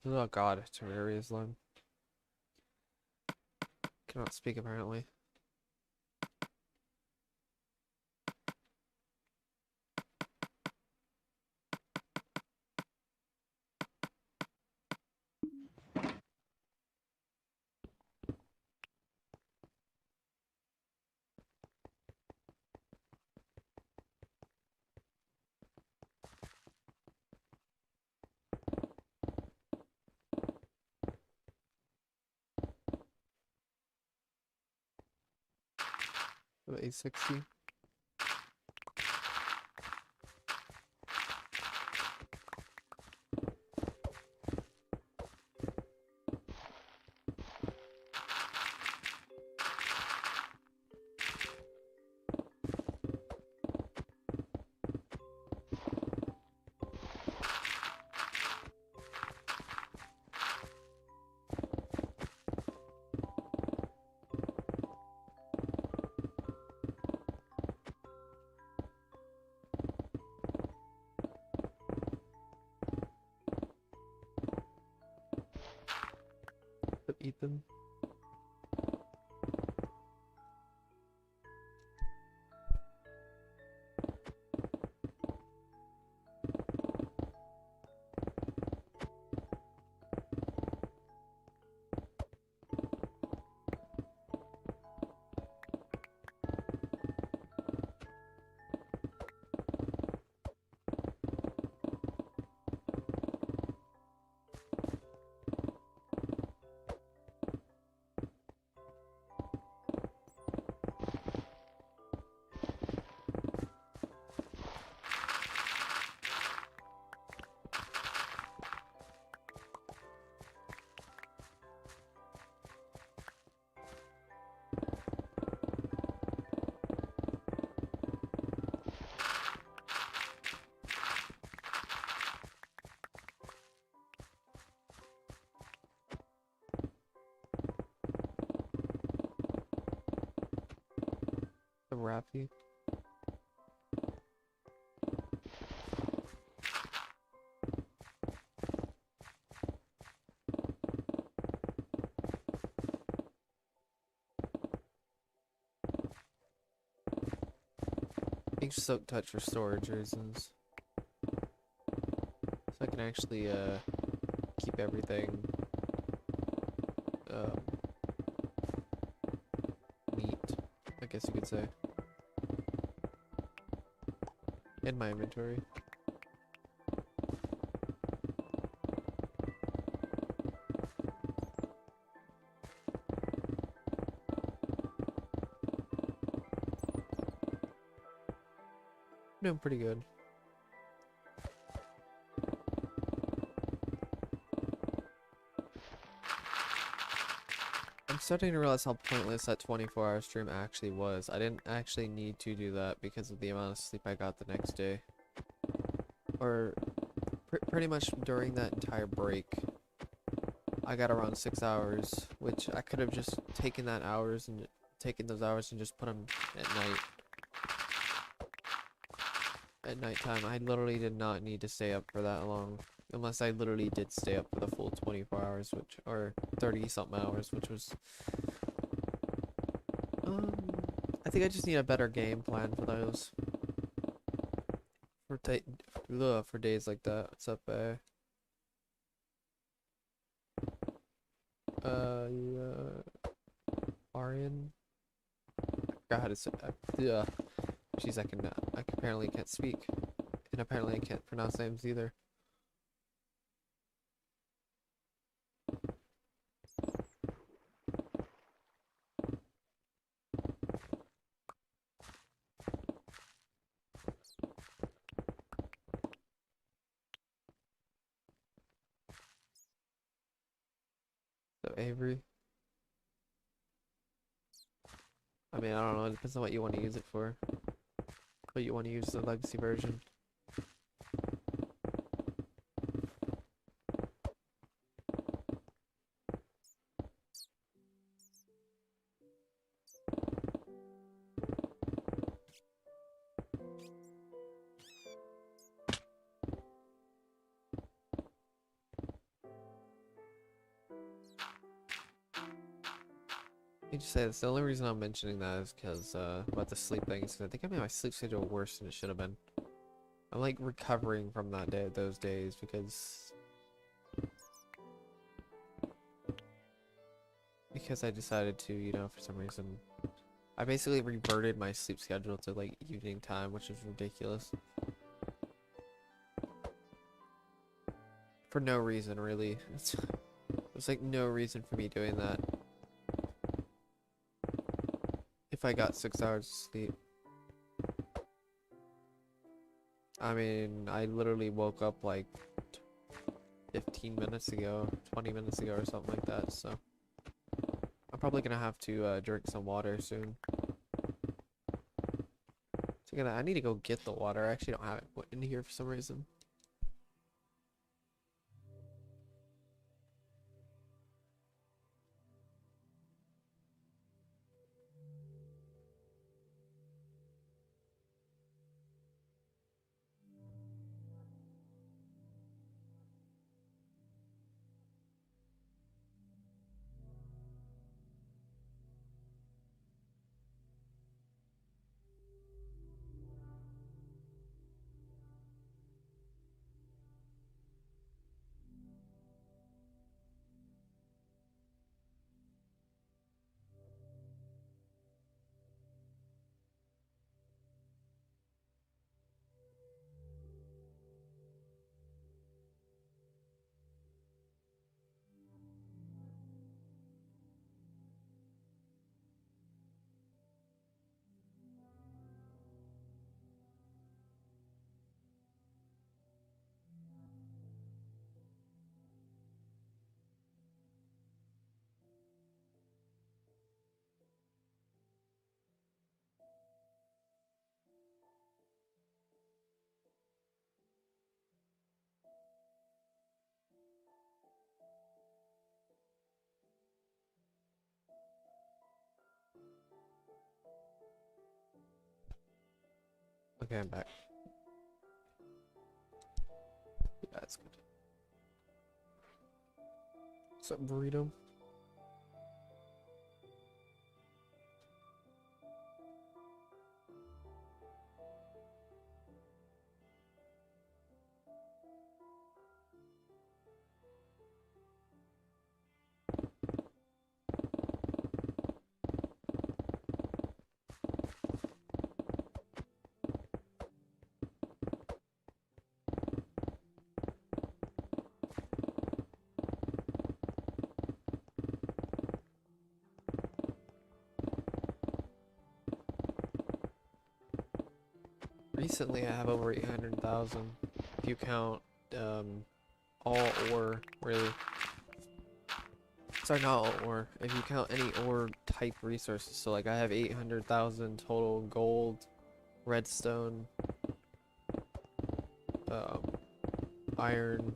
Oh god, Terraria slime. Cannot speak apparently. About 860. Ethan. The Raffy. Ink Soak Touch for storage reasons. So I can actually keep everything um, neat, I guess you could say. In my inventory. Doing pretty good. I'm starting to realize how pointless that 24-hour stream actually was. I didn't actually need to do that because of the amount of sleep I got the next day. Or pretty much during that entire break, I got around 6 hours, which I could have just taken those hours and just put them at night. At nighttime. I literally did not need to stay up for that long. Unless I literally did stay up for the full 24 hours, or 30 something hours, which was I think I just need a better game plan for those. For days like that. What's up, Arian? I forgot how to say jeez, I apparently can't speak. And apparently I can't pronounce names either. So Avery. I mean, I don't know, it depends on what you want to use it for. But you want to use the legacy version. me just say this. The only reason I'm mentioning that is because about the sleep thing is 'cause I think I made my sleep schedule worse than it should have been. I'm like recovering from those days because I decided to, you know, for some reason. I basically reverted my sleep schedule to like evening time, which is ridiculous. For no reason, really. There's like no reason for me doing that. If I got 6 hours of sleep. I mean, I literally woke up like 15 minutes ago, 20 minutes ago or something like that, so. I'm probably gonna have to drink some water soon. So I need to go get the water. I actually don't have it put in here for some reason. Okay, I'm back. Yeah, that's good. What's up, burrito? Recently, I have over 800,000. If you count all ore, really. Sorry, not all ore. If you count any ore type resources, so like I have 800,000 total gold, redstone, iron,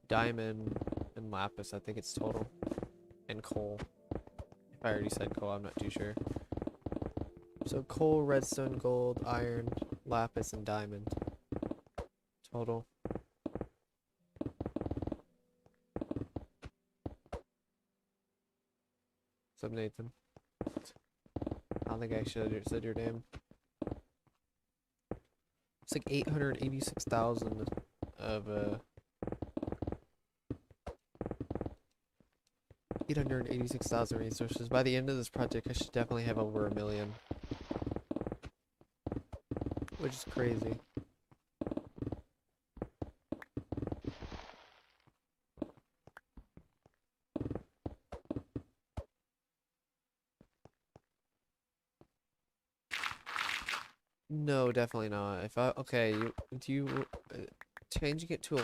diamond, and lapis. I think it's total, and coal. If I already said coal, I'm not too sure. So coal, redstone, gold, iron, lapis, and diamond. Total. What's up, Nathan? I don't think I should have said your name. It's like 886,000 of 886,000 resources. By the end of this project, I should definitely have over 1 million. Which is crazy. No, definitely not. If I do you changing it to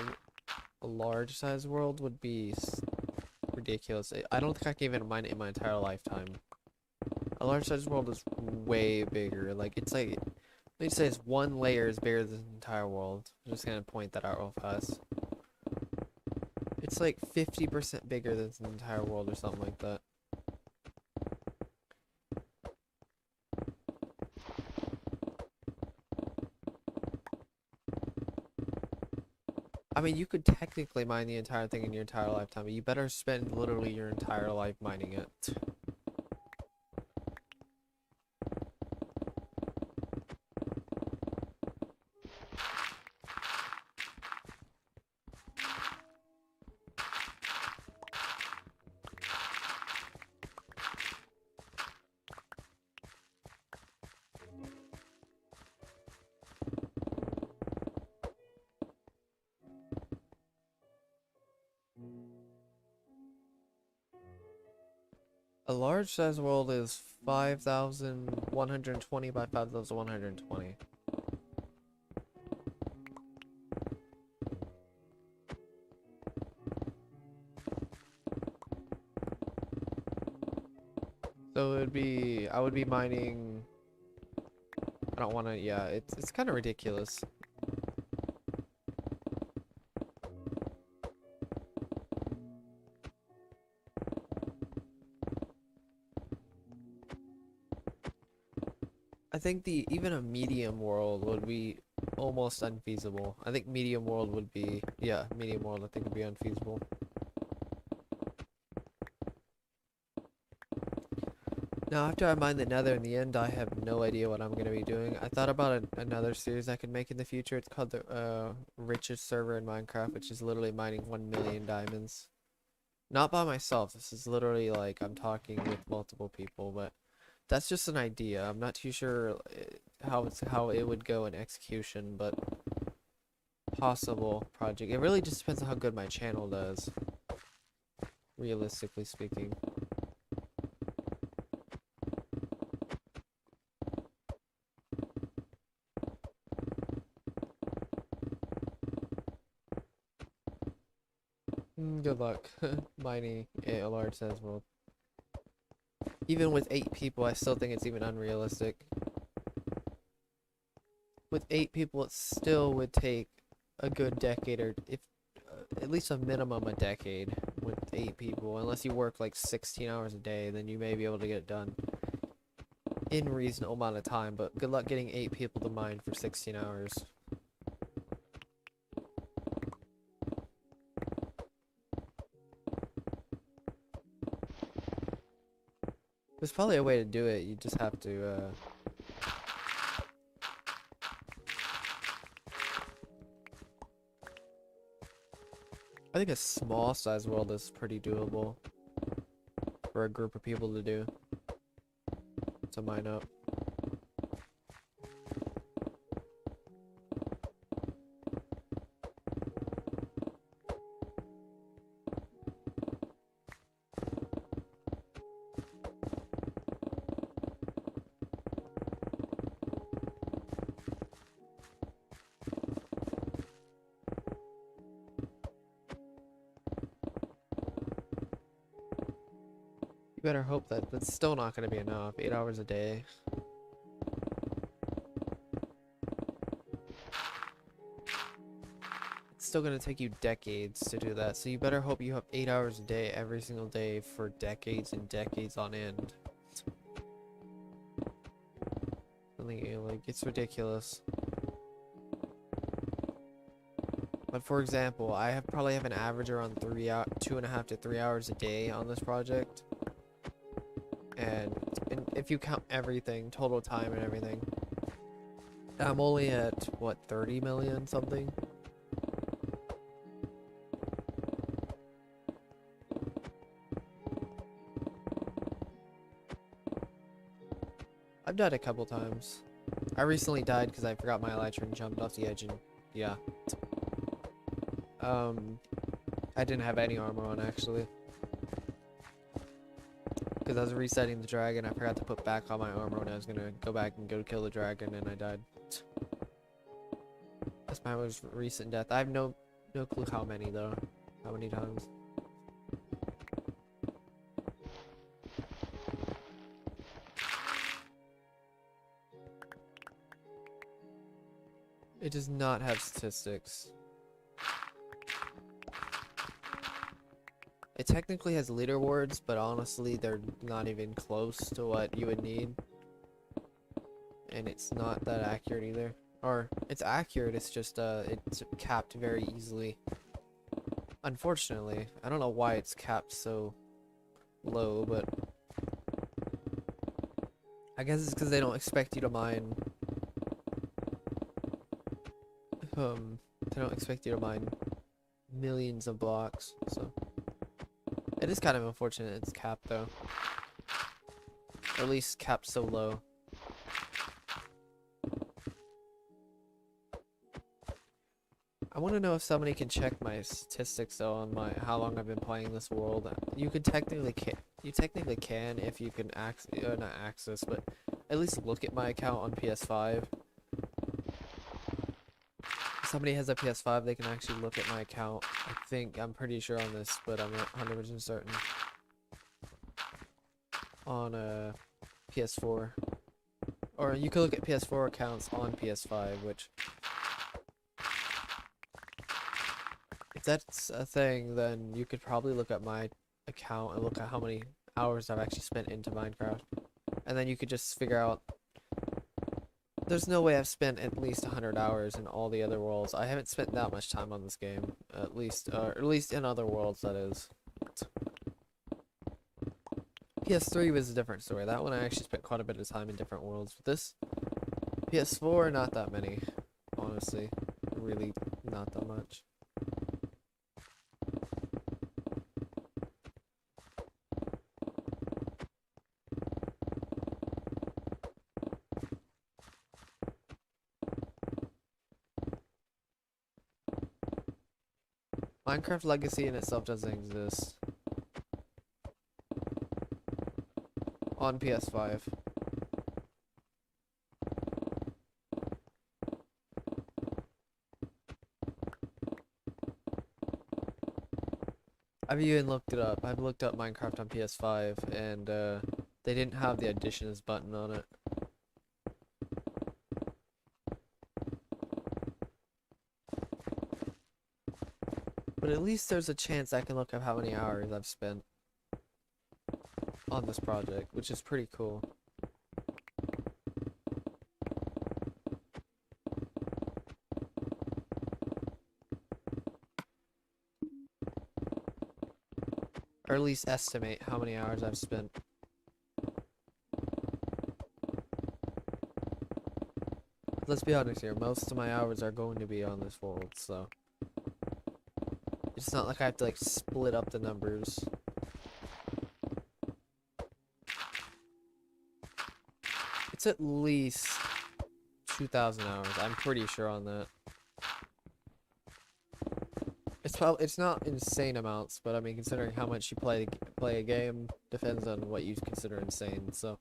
a large size world would be ridiculous. I don't think I can even mine it in my entire lifetime. A large size world is way bigger. Like it's like, let me say it's one layer is bigger than the entire world. I'm just gonna point that out real fast. It's like 50% bigger than the entire world or something like that. I mean, you could technically mine the entire thing in your entire lifetime, but you better spend literally your entire life mining it. A large size world is 5,120 by 5,120. So it would be, I would be mining, I don't want to, yeah, it's kind of ridiculous. I think even a medium world would be almost unfeasible. I think medium world would be, yeah, medium world I think would be unfeasible. Now after I mine the Nether in the end, I have no idea what I'm going to be doing. I thought about another series I could make in the future. It's called the richest server in Minecraft, which is literally mining 1 million diamonds. Not by myself. This is literally like I'm talking with multiple people, but that's just an idea. I'm not too sure how it would go in execution, but possible project. It really just depends on how good my channel does, realistically speaking. Good luck mining a large size world. Even with 8 people, I still think it's even unrealistic. With 8 people, it still would take a good decade, or if at least a minimum a decade with 8 people. Unless you work like 16 hours a day, then you may be able to get it done in reasonable amount of time. But good luck getting 8 people to mine for 16 hours. There's probably a way to do it. You just have to I think a small size world is pretty doable for a group of people to do, to mine up. You better hope that's still not going to be enough. 8 hours a day. It's still going to take you decades to do that. So you better hope you have 8 hours a day every single day for decades and decades on end. Like, it's ridiculous. But for example, probably have an average around 2.5 to 3 hours a day on this project. And if you count everything, total time and everything, I'm only at, what, 30 million something? I've died a couple times. I recently died because I forgot my elytra and jumped off the edge and, yeah. I didn't have any armor on, actually. Because I was resetting the dragon, I forgot to put back on my armor when I was gonna go back and go kill the dragon, and I died. That's my most recent death. I have no clue how many, though. How many times. It does not have statistics. It technically has leaderboards, but honestly, they're not even close to what you would need. And it's not that accurate either. Or, it's accurate, it's just, it's capped very easily. Unfortunately, I don't know why it's capped so low, but I guess it's because they don't expect you to mine, they don't expect you to mine millions of blocks, so. It is kind of unfortunate it's capped, though. Or at least capped so low. I want to know if somebody can check my statistics though on my how long I've been playing this world. You technically can if you can not access, but at least look at my account on PS5. If somebody has a PS5, they can actually look at my account. I'm pretty sure on this, but I'm not 100% certain. On PS4, or you could look at PS4 accounts on PS5, which. If that's a thing, then you could probably look at my account and look at how many hours I've actually spent into Minecraft. And then you could just figure out... There's no way I've spent at least 100 hours in all the other worlds. I haven't spent that much time on this game. At least in other worlds, that is. PS3 was a different story. That one I actually spent quite a bit of time in different worlds. But this... PS4, not that many. Honestly. Really not that much. Minecraft Legacy in itself doesn't exist on PS5. I've even looked it up. I've looked up Minecraft on PS5 and they didn't have the additions button on it. But at least there's a chance I can look up how many hours I've spent on this project, which is pretty cool. Or at least estimate how many hours I've spent. Let's be honest here, most of my hours are going to be on this world, so... It's not like I have to like split up the numbers. It's at least 2,000 hours. I'm pretty sure on that. It's not insane amounts, but I mean considering how much you play a game depends on what you consider insane. So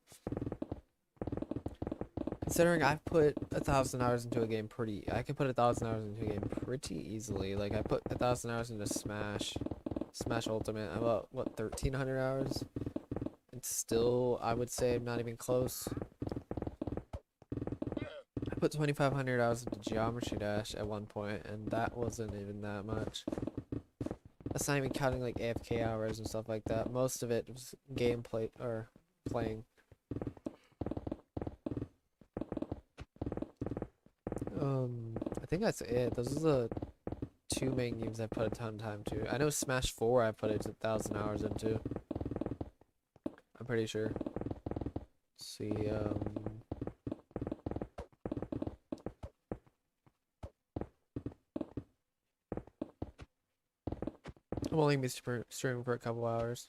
considering I've put 1,000 hours into a game I can put 1,000 hours into a game pretty easily. Like I put 1,000 hours into Smash Ultimate. I'm about what 1,300 hours. And still, I would say I'm not even close. I put 2,500 hours into Geometry Dash at one point, and that wasn't even that much. That's not even counting like AFK hours and stuff like that. Most of it was gameplay or playing. I think that's it. Those are the two main games I put a ton of time to. I know Smash 4 I put 1,000 hours into. I'm pretty sure. Let's see, I'm only gonna be streaming for a couple hours.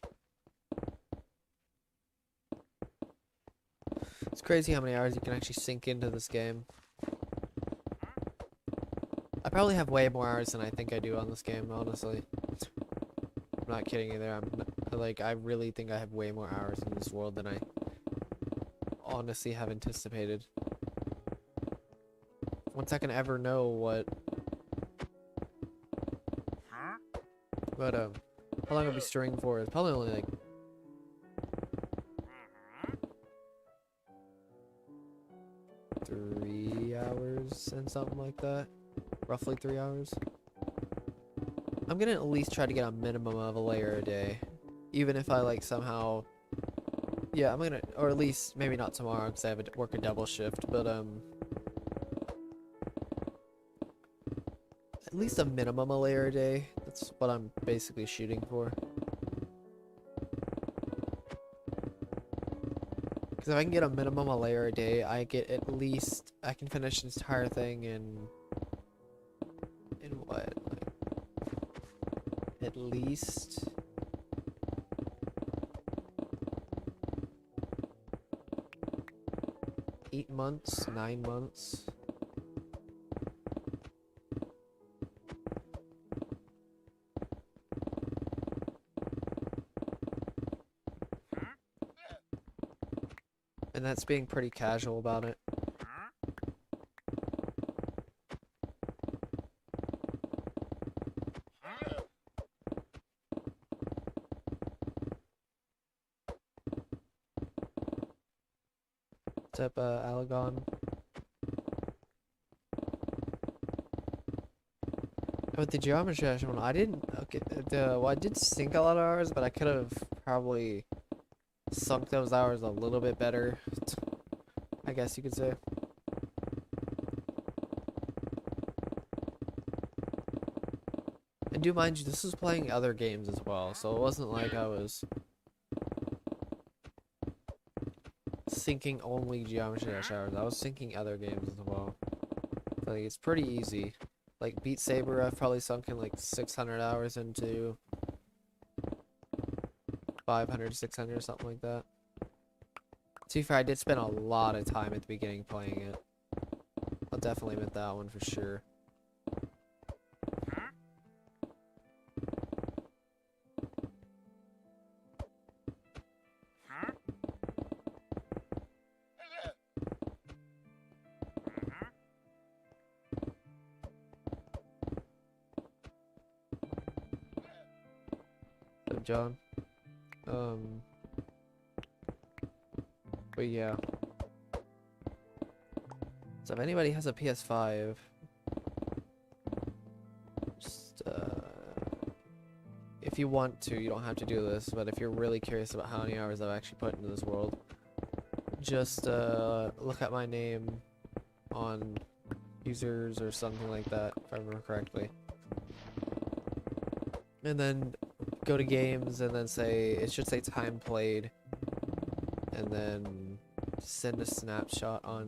It's crazy how many hours you can actually sink into this game. I probably have way more hours than I think I do on this game, honestly. I'm not kidding either. I really think I have way more hours in this world than I honestly have anticipated. Once I can ever know what... But, how long I'll be streaming for is probably only like... 3 hours and something like that. Roughly 3 hours. I'm gonna at least try to get a minimum of a layer a day. Even if I like somehow... Yeah, I'm gonna... Or at least maybe not tomorrow because I have to work a double shift. But at least a minimum a layer a day. That's what I'm basically shooting for. Because if I can get a minimum a layer a day, I get at least, I can finish this entire thing in what? Like, at least 8 months, 9 months. And that's being pretty casual about it. What's up, Alagon? With the geometry one, I didn't. Okay, well, I did sink a lot of hours, but I could have probably sunk those hours a little bit better, I guess you could say. And do mind you, this was playing other games as well, so it wasn't like I was sinking only geometry dash hours. I was sinking other games as well. Like, it's pretty easy. Like Beat Saber, I've probably sunk in like 600 hours into 500, 600, something like that. To be fair, I did spend a lot of time at the beginning playing it. I'll definitely admit that one for sure. John. But yeah. So if anybody has a PS5, just if you want to, you don't have to do this, but if you're really curious about how many hours I've actually put into this world, just look at my name on users or something like that, if I remember correctly. And then go to games and then say, it should say time played, and then send a snapshot on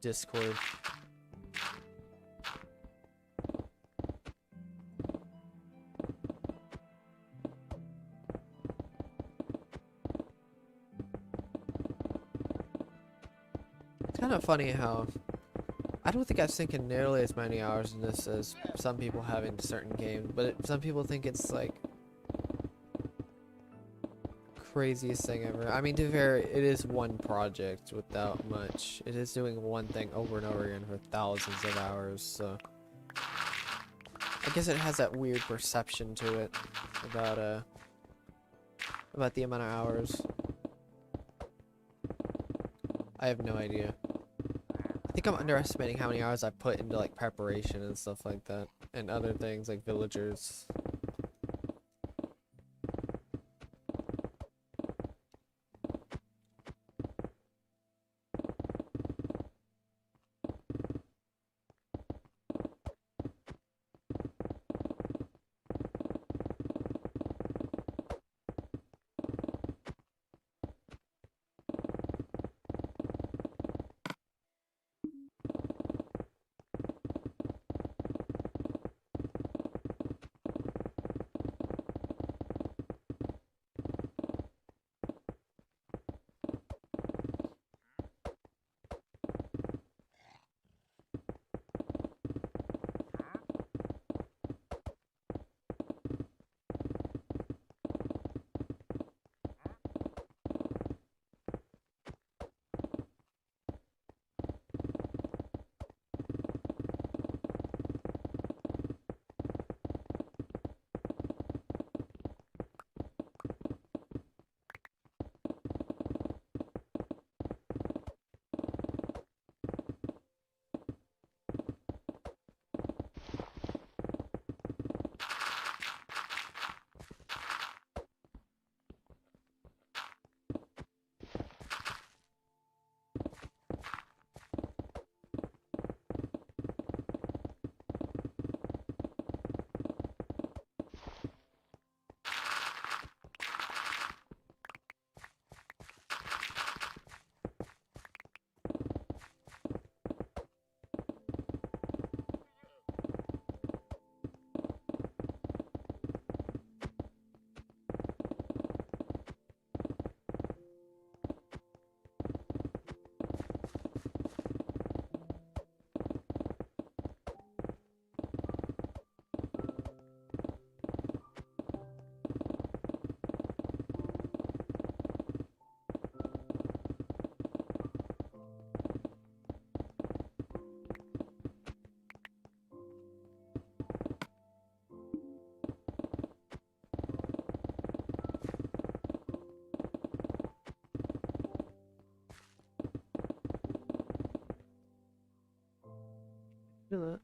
Discord. It's kind of funny how I don't think I've sunk in nearly as many hours in this as some people have in certain games, but some people think it's like craziest thing ever. I mean, to be fair, it is one project without much. It is doing one thing over and over again for thousands of hours, so I guess it has that weird perception to it about the amount of hours. I have no idea. I think I'm underestimating how many hours I put into like preparation and stuff like that, and other things like villagers. to that.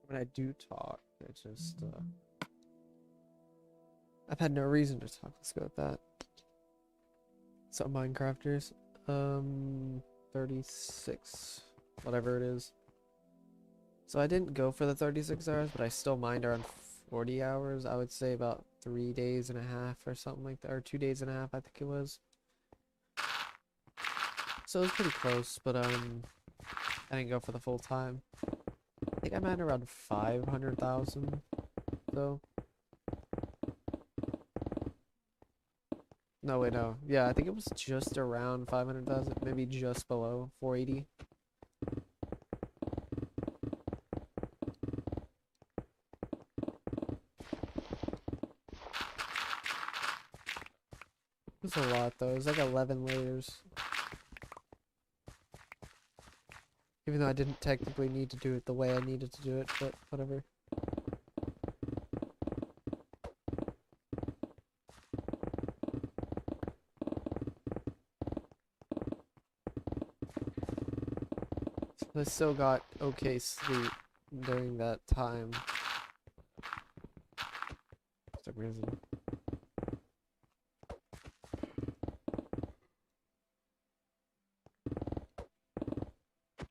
when I do talk, it's just I've had no reason to talk. Let's go with that. So Minecrafters, 36, whatever it is. So I didn't go for the 36 hours, but I still mined around 40 hours. I would say about 3 days and a half or something like that, or 2 days and a half, I think it was. So it was pretty close, but I didn't go for the full time. I think I mined around 500,000 though. No, wait, no. Yeah, I think it was just around 500,000, maybe just below 480. It was a lot though. It was like 11 layers. Even though I didn't technically need to do it the way I needed to do it, but whatever. I still got okay sleep during that time. For some reason.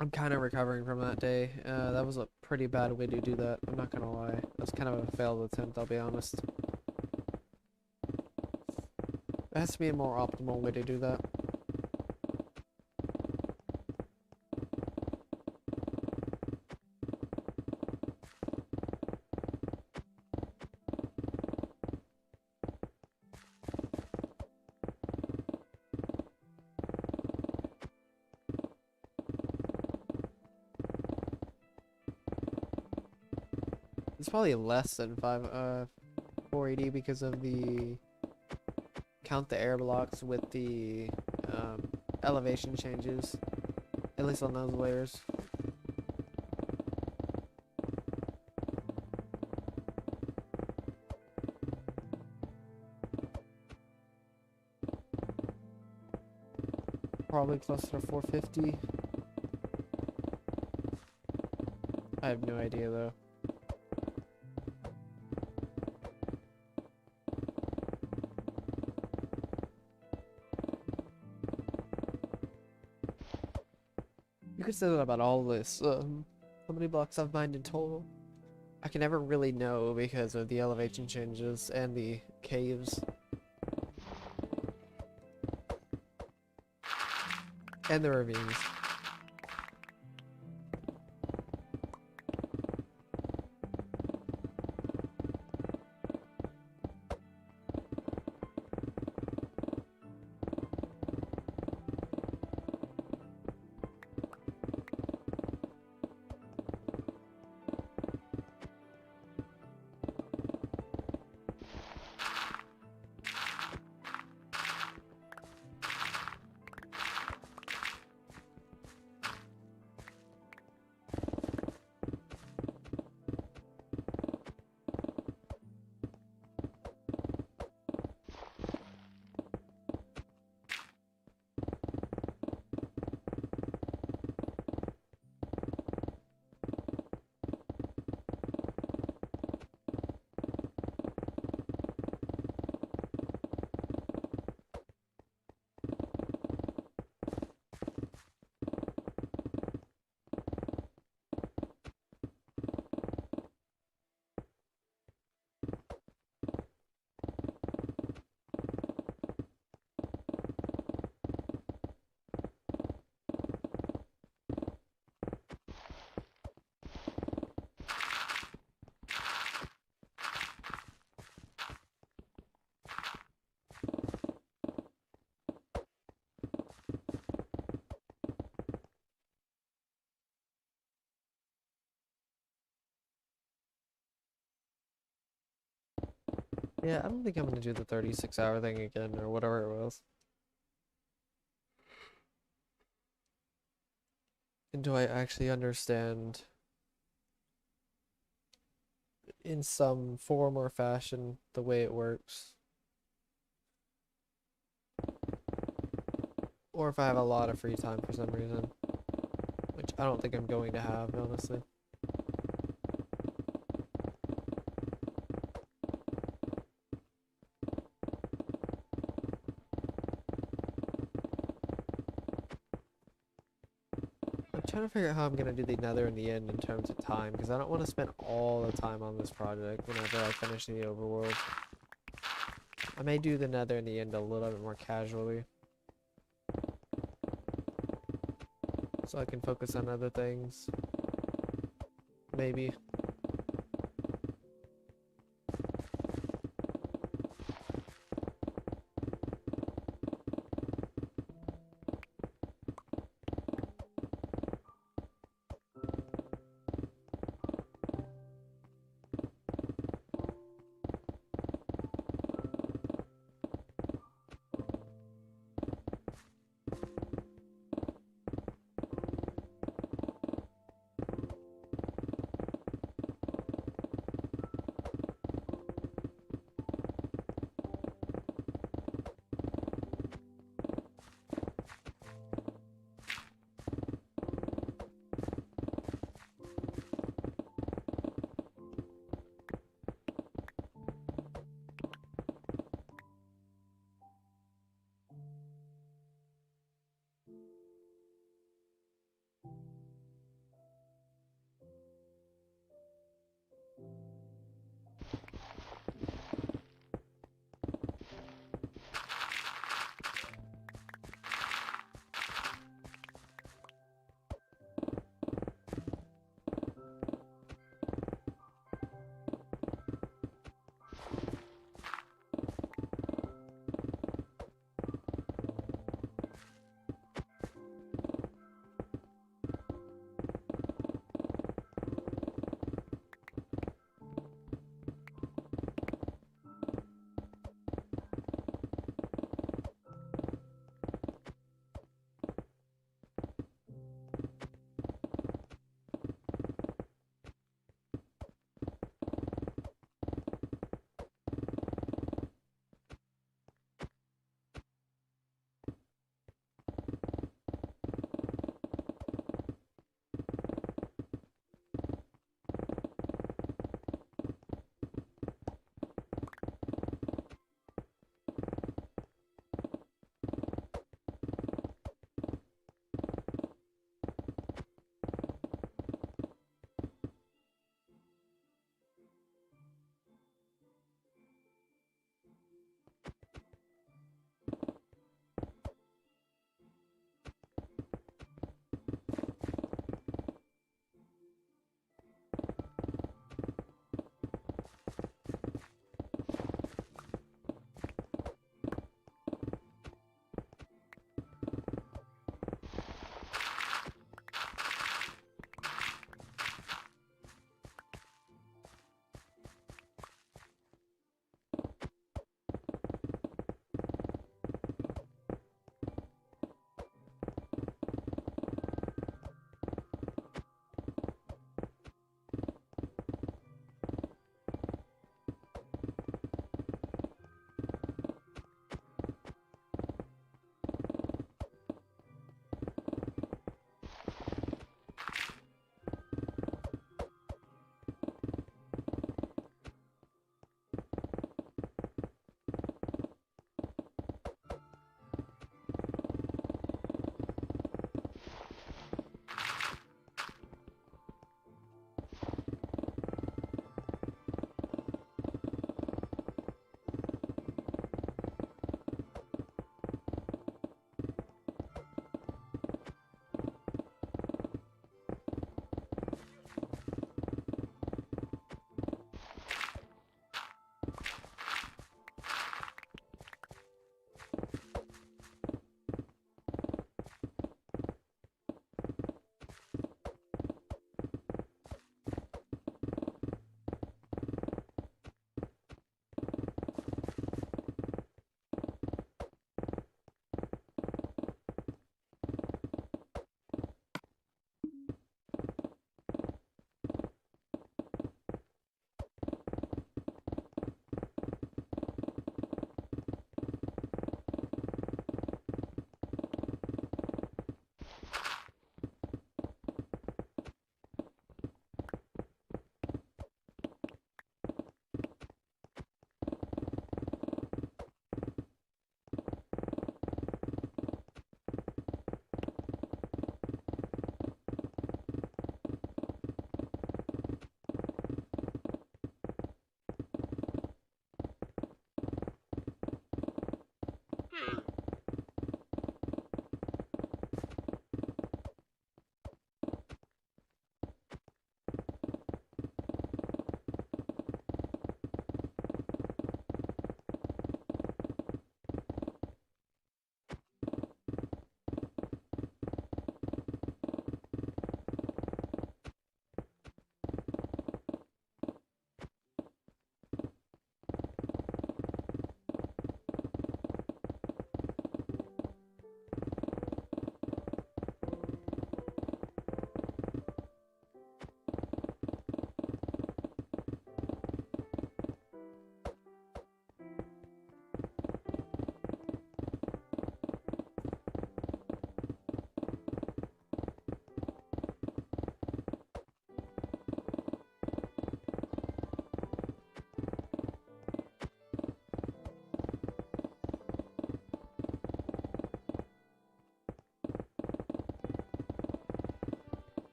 I'm kind of recovering from that day. That was a pretty bad way to do that. I'm not gonna lie. That's kind of a failed attempt, I'll be honest. There has to be a more optimal way to do that. It's probably less than 480 because of the count the air blocks with the elevation changes, at least on those layers. Probably closer to 450. I have no idea though. You could say that about all this. How many blocks I've mined in total? I can never really know because of the elevation changes and the caves. And the ravines. Yeah, I don't think I'm gonna do the 36-hour thing again or whatever it was. And do I actually understand in some form or fashion the way it works? Or if I have a lot of free time for some reason. Which I don't think I'm going to have, honestly. trying to figure out how I'm gonna do the Nether and the End in terms of time, because I don't want to spend all the time on this project whenever I finish the overworld. I may do the Nether and the End a little bit more casually, so I can focus on other things. Maybe.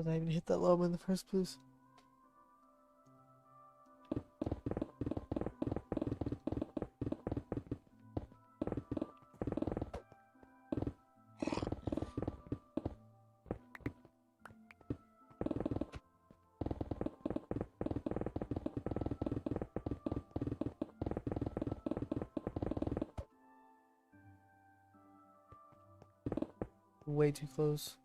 Did I even hit that llama in the first place? Way too close.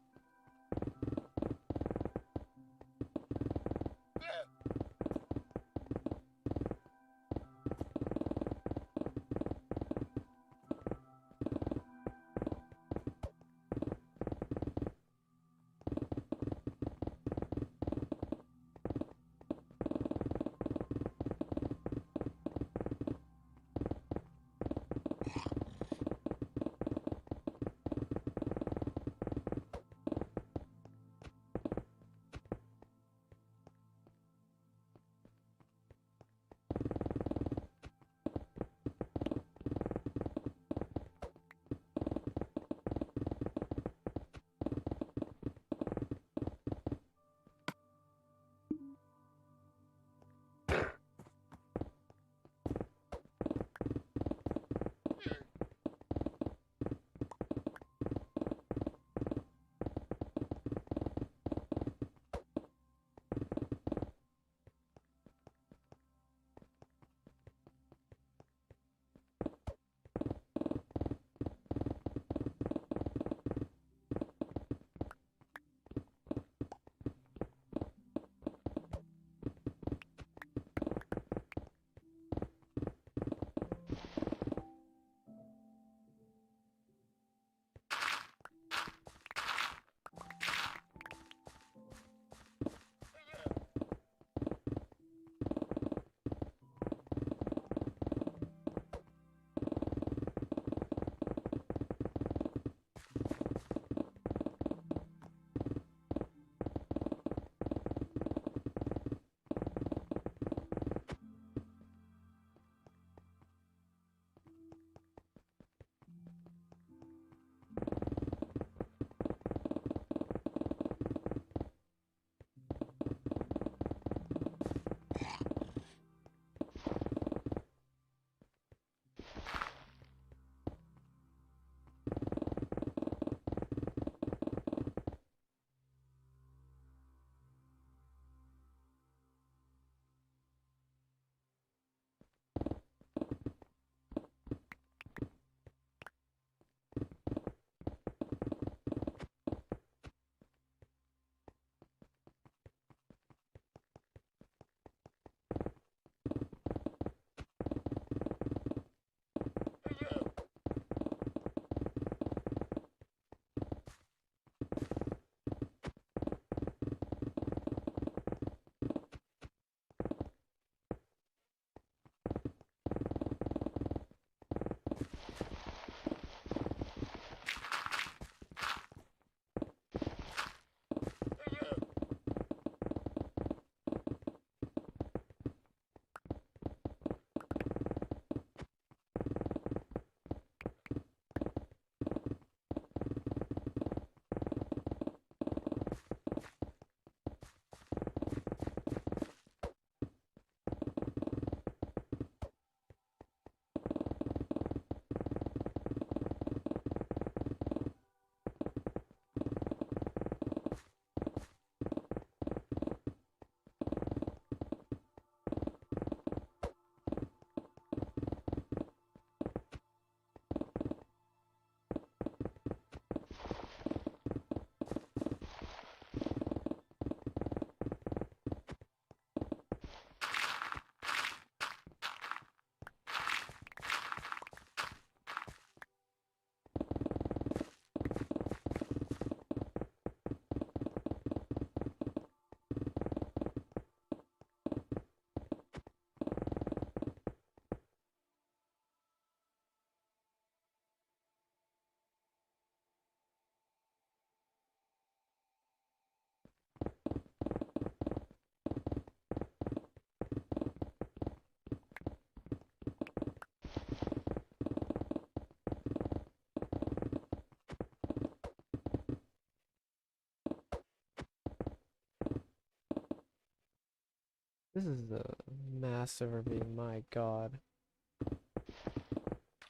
This is a massive ravine, my god.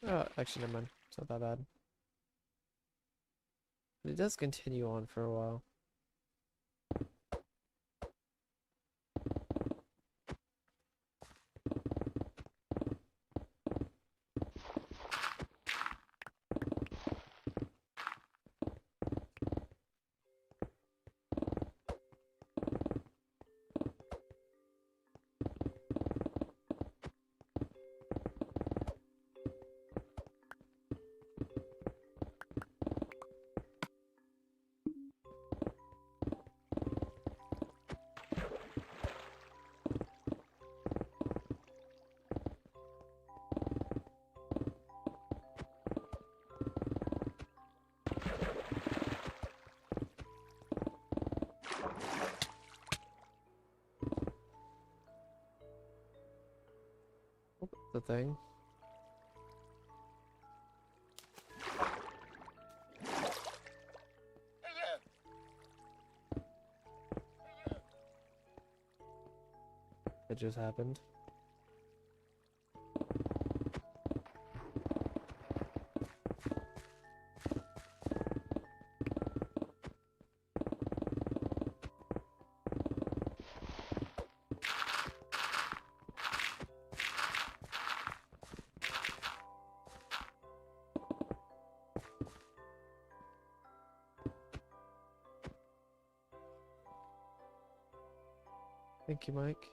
Oh, actually, never mind. It's not that bad. But it does continue on for a while. The thing. It just happened. Thank you, Mike.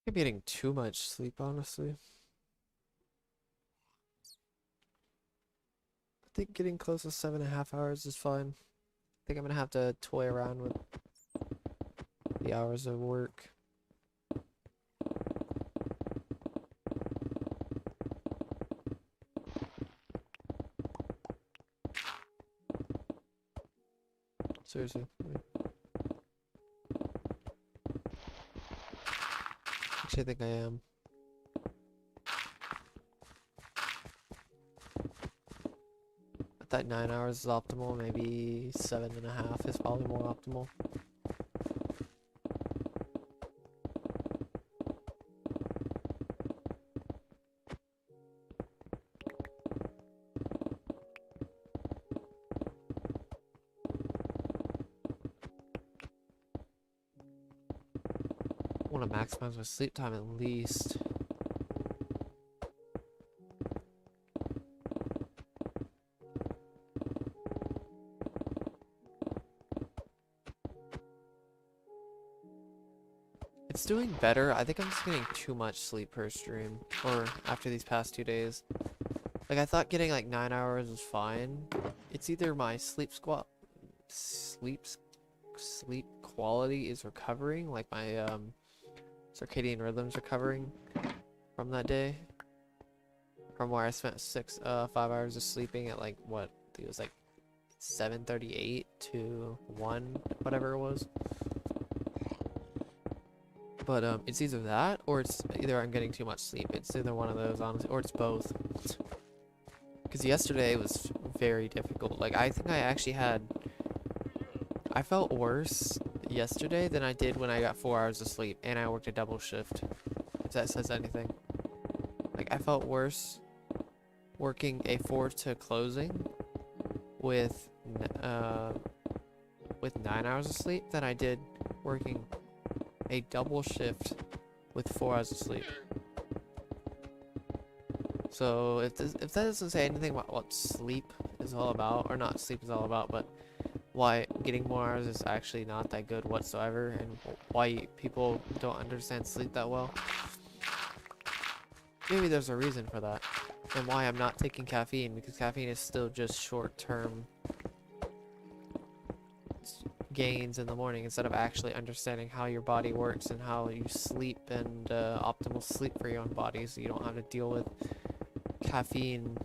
I'm getting too much sleep, honestly. I think getting close to 7.5 hours is fine. I think I'm gonna have to toy around with the hours of work. Seriously. Actually, I think I am. I thought 9 hours is optimal, maybe 7.5 is probably more optimal. want to maximize my sleep time at least. It's doing better. I think I'm just getting too much sleep per stream, or after these past 2 days. Like, I thought getting like 9 hours was fine. It's either my sleep quality is recovering, like my circadian rhythm's recovering from that day, from where I spent 5 hours of sleeping at like what, I think it was like 7:38 to 1, whatever it was. But it's either that, or it's either I'm getting too much sleep. It's either one of those, honestly, or it's both. Because yesterday was very difficult. Like, I think I felt worse yesterday than I did when I got 4 hours of sleep and I worked a double shift. If that says anything. Like, I felt worse working a 4 to closing with 9 hours of sleep than I did working a double shift with 4 hours of sleep. So if that doesn't say anything about what sleep is all about, or not sleep is all about, but why getting more hours is actually not that good whatsoever, and why people don't understand sleep that well, maybe there's a reason for that, and why I'm not taking caffeine, because caffeine is still just short-term gains in the morning instead of actually understanding how your body works and how you sleep, and optimal sleep for your own body, so you don't have to deal with caffeine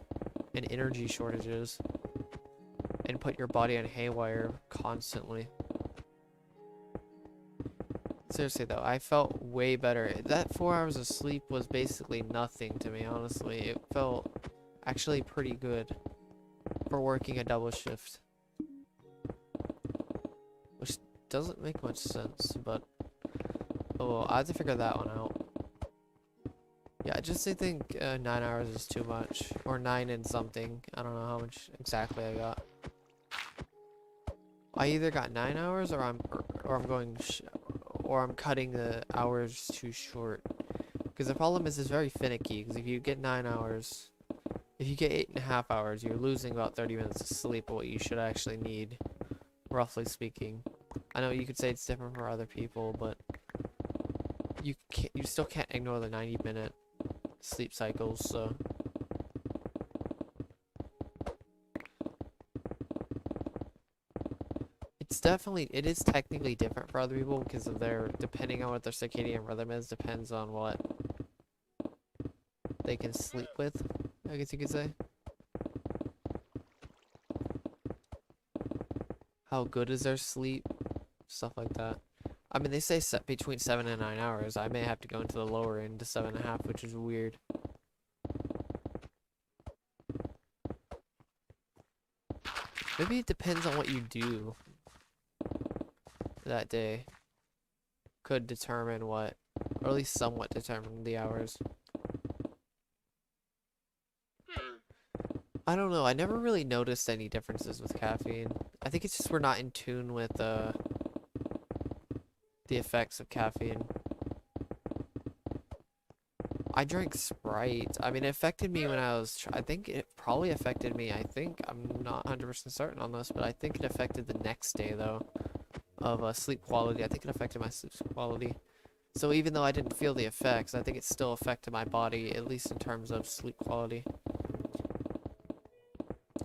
and energy shortages and put your body on haywire constantly. Seriously though, I felt way better. That 4 hours of sleep was basically nothing to me, honestly. It felt actually pretty good for working a double shift, which doesn't make much sense, but oh well, I have to figure that one out. Yeah, I just think 9 hours is too much, or 9 and something. I don't know how much exactly I got. I either got 9 hours, or I'm cutting the hours too short. Because the problem is it's very finicky. Because if you get 9 hours, if you get 8.5 hours, you're losing about 30 minutes of sleep, what you should actually need, roughly speaking. I know you could say it's different for other people, but you still can't ignore the 90-minute sleep cycles, so it is technically different for other people because of depending on what their circadian rhythm is, depends on what they can sleep with, I guess you could say. How good is their sleep? Stuff like that. I mean, they say set between 7 and 9 hours. I may have to go into the lower end to 7.5, which is weird. Maybe it depends on what you do that day. Could determine what, or at least somewhat determine the hours. I don't know. I never really noticed any differences with caffeine. I think it's just we're not in tune with the effects of caffeine. I drank Sprite. I mean, it affected me when I was... I think it probably affected me. I'm not 100% certain on this, but I think it affected the next day, though, of sleep quality. I think it affected my sleep quality. So even though I didn't feel the effects, I think it still affected my body, at least in terms of sleep quality.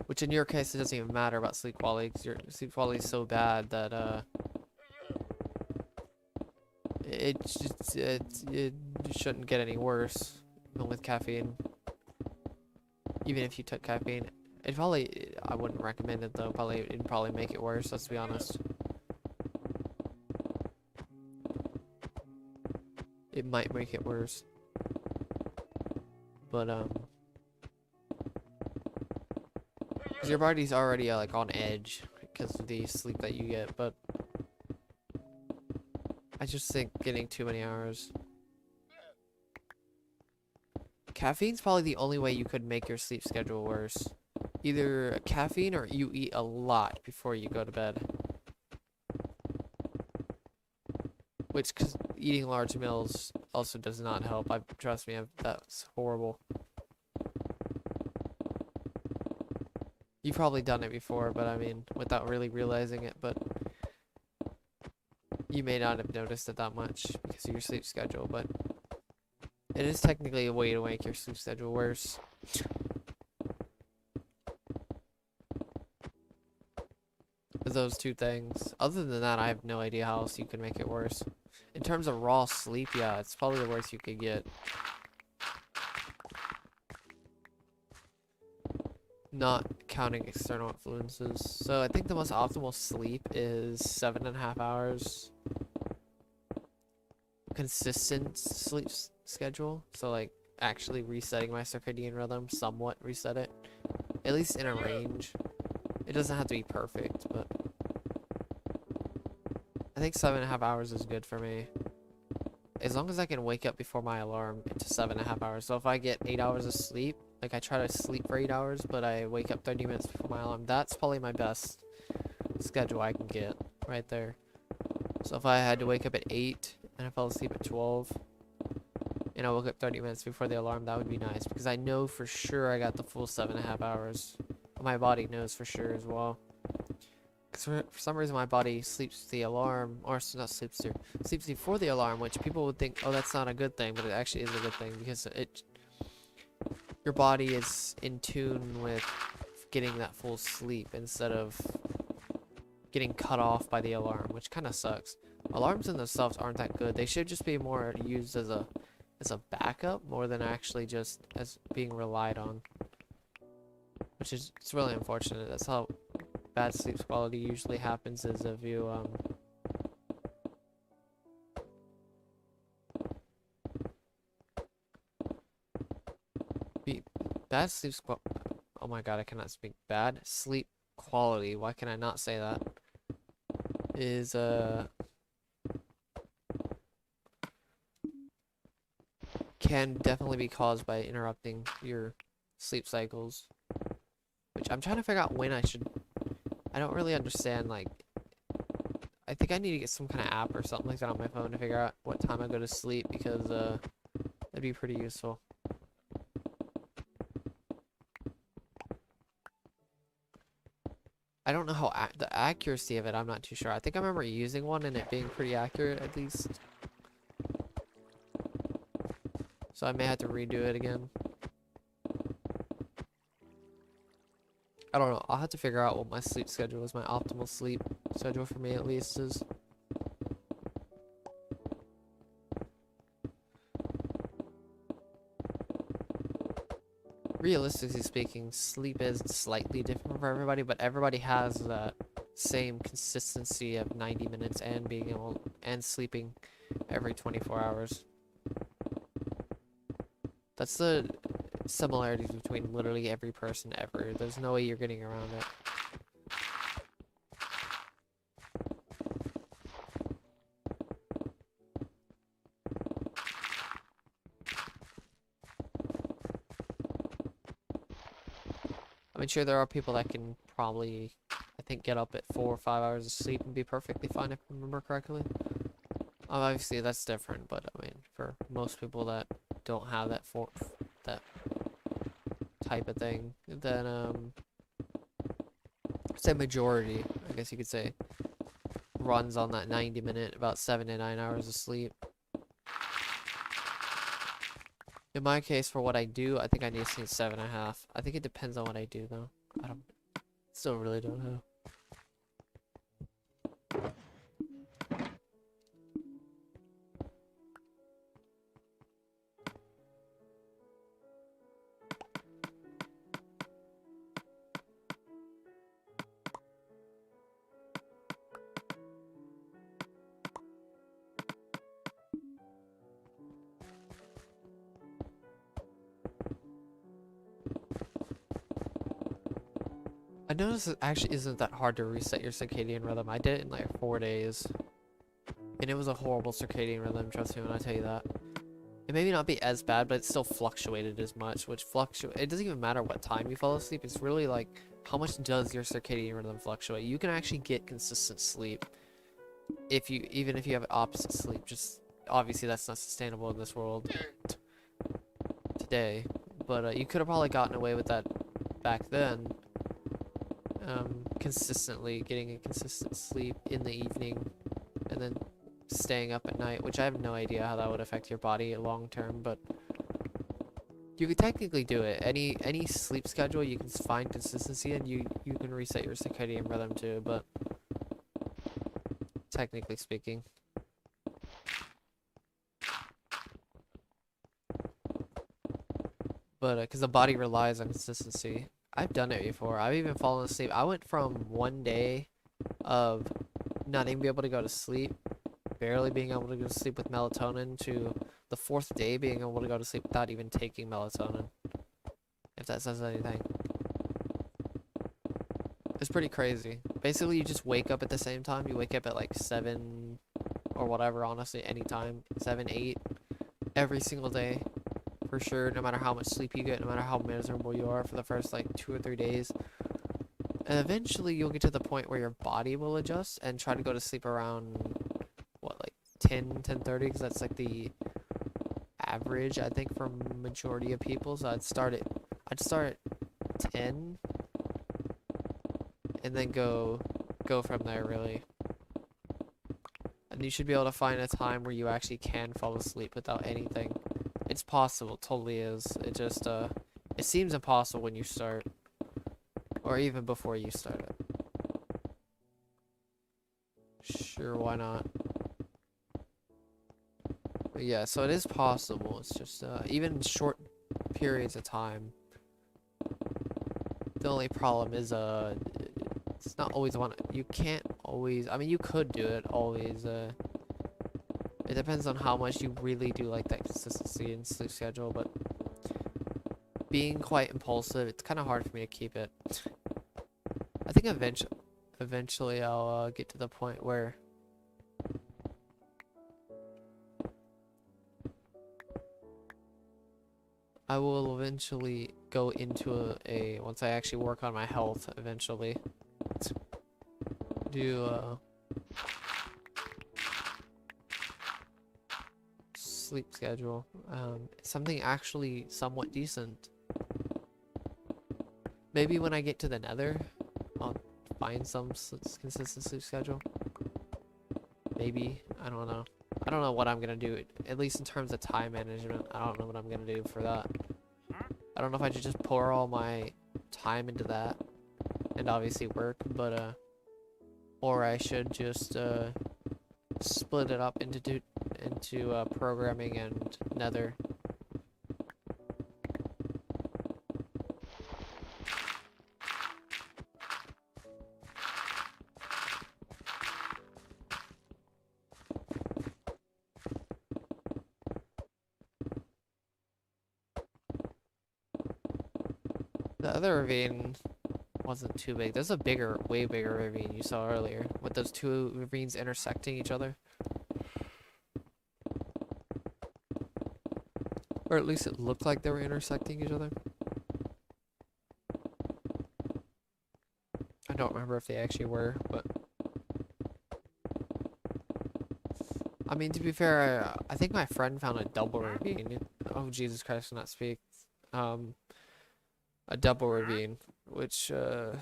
Which in your case, it doesn't even matter about sleep quality, because your sleep quality is so bad that, it shouldn't get any worse with caffeine. Even if you took caffeine, I wouldn't recommend it though. It'd probably make it worse. Let's be honest. It might make it worse. But because your body's already like on edge because of the sleep that you get, but I just think getting too many hours. Caffeine's probably the only way you could make your sleep schedule worse. Either caffeine or you eat a lot before you go to bed. which, cause eating large meals also does not help. Trust me, that's horrible. You've probably done it before, but I mean, without really realizing it, but you may not have noticed it that much because of your sleep schedule, but it is technically a way to make your sleep schedule worse. Those two things. Other than that, I have no idea how else you can make it worse. In terms of raw sleep, yeah, it's probably the worst you could get. Not counting external influences. So I think the most optimal sleep is 7.5 hours. Consistent sleep schedule. So like actually resetting my circadian rhythm, somewhat reset it. At least in a range. It doesn't have to be perfect, but I think 7.5 hours is good for me. As long as I can wake up before my alarm into 7.5 hours. So if I get 8 hours of sleep, like I try to sleep for 8 hours, but I wake up 30 minutes before my alarm, that's probably my best schedule I can get right there. So if I had to wake up at 8 and I fell asleep at 12 and I woke up 30 minutes before the alarm, that would be nice because I know for sure I got the full 7.5 hours. My body knows for sure as well. Because for some reason my body sleeps the alarm, or not sleeps through, sleeps before the alarm, which people would think, oh, that's not a good thing, but it actually is a good thing because your body is in tune with getting that full sleep instead of getting cut off by the alarm, which kind of sucks. Alarms in themselves aren't that good. They should just be more used as a backup more than actually just as being relied on. Which is, it's really unfortunate. That's how bad sleep quality usually happens, is if you bad sleep oh my god, I cannot speak. Bad sleep quality, why can I not say that? Is can definitely be caused by interrupting your sleep cycles. Which I'm trying to figure out when I don't really understand, like, I think I need to get some kind of app or something like that on my phone to figure out what time I go to sleep, because that'd be pretty useful. I don't know how the accuracy of it, I'm not too sure. I think I remember using one and it being pretty accurate at least. So I may have to redo it again. I don't know. I'll have to figure out what my sleep schedule is. My optimal sleep schedule for me at least is. Realistically speaking, sleep is slightly different for everybody, but everybody has that same consistency of 90 minutes and being able and sleeping every 24 hours. That's the similarities between literally every person ever. There's no way you're getting around it. I mean, sure, there are people that can probably, I think, get up at 4 or 5 hours of sleep and be perfectly fine, if I remember correctly. Obviously, that's different, but I mean, for most people that don't have that type of thing, then say majority, I guess you could say, runs on that 90-minute, about 7 to 9 hours of sleep. In my case, for what I do, I think I need to sleep 7.5. I think it depends on what I do, though. Still really don't know. I noticed it actually isn't that hard to reset your circadian rhythm. I did it in like 4 days. And it was a horrible circadian rhythm, trust me when I tell you that. It may not be as bad, but it still fluctuated as much, which it doesn't even matter what time you fall asleep. It's really like, how much does your circadian rhythm fluctuate? You can actually get consistent sleep even if you have opposite sleep, just obviously that's not sustainable in this world today. But you could have probably gotten away with that back then. Consistently getting a consistent sleep in the evening and then staying up at night, which I have no idea how that would affect your body long term, but you could technically do it. Any sleep schedule you can find consistency in, you can reset your circadian rhythm too, but technically speaking. But because the body relies on consistency. I've done it before. I've even fallen asleep. I went from one day of not even being able to go to sleep, barely being able to go to sleep with melatonin, to the 4th day being able to go to sleep without even taking melatonin. If that says anything. It's pretty crazy. Basically, you just wake up at the same time. You wake up at like 7 or whatever, honestly, anytime. 7, 8, every single day. For sure, no matter how much sleep you get, no matter how miserable you are for the first like 2 or 3 days. And eventually you'll get to the point where your body will adjust and try to go to sleep around, what, like 10:30, because that's like the average, I think, for majority of people. So I'd start at 10 and then go from there, really. And you should be able to find a time where you actually can fall asleep without anything. It's possible, it totally is. It just, it seems impossible when you start. Or even before you start it. Sure, why not? But yeah, so it is possible. It's just, even short periods of time. The only problem is, it's not always one. You can't always, I mean, you could do it always, it depends on how much you really do like that consistency in sleep schedule, but being quite impulsive, it's kind of hard for me to keep it. I think eventually I'll get to the point where I will eventually go into a once I actually work on my health eventually, do sleep schedule, something actually somewhat decent. Maybe when I get to the Nether, I'll find some consistent sleep schedule. Maybe, I don't know. I don't know what I'm gonna do, at least in terms of time management. I don't know what I'm gonna do for that. I don't know if I should just pour all my time into that and obviously work, but or I should just split it up into programming and Nether. The other ravine wasn't too big. There's a bigger, way bigger ravine you saw earlier, with those two ravines intersecting each other. Or at least it looked like they were intersecting each other. I don't remember if they actually were, but I mean, to be fair, I think my friend found a double ravine. Oh, Jesus Christ, I cannot speak. A double ravine, which was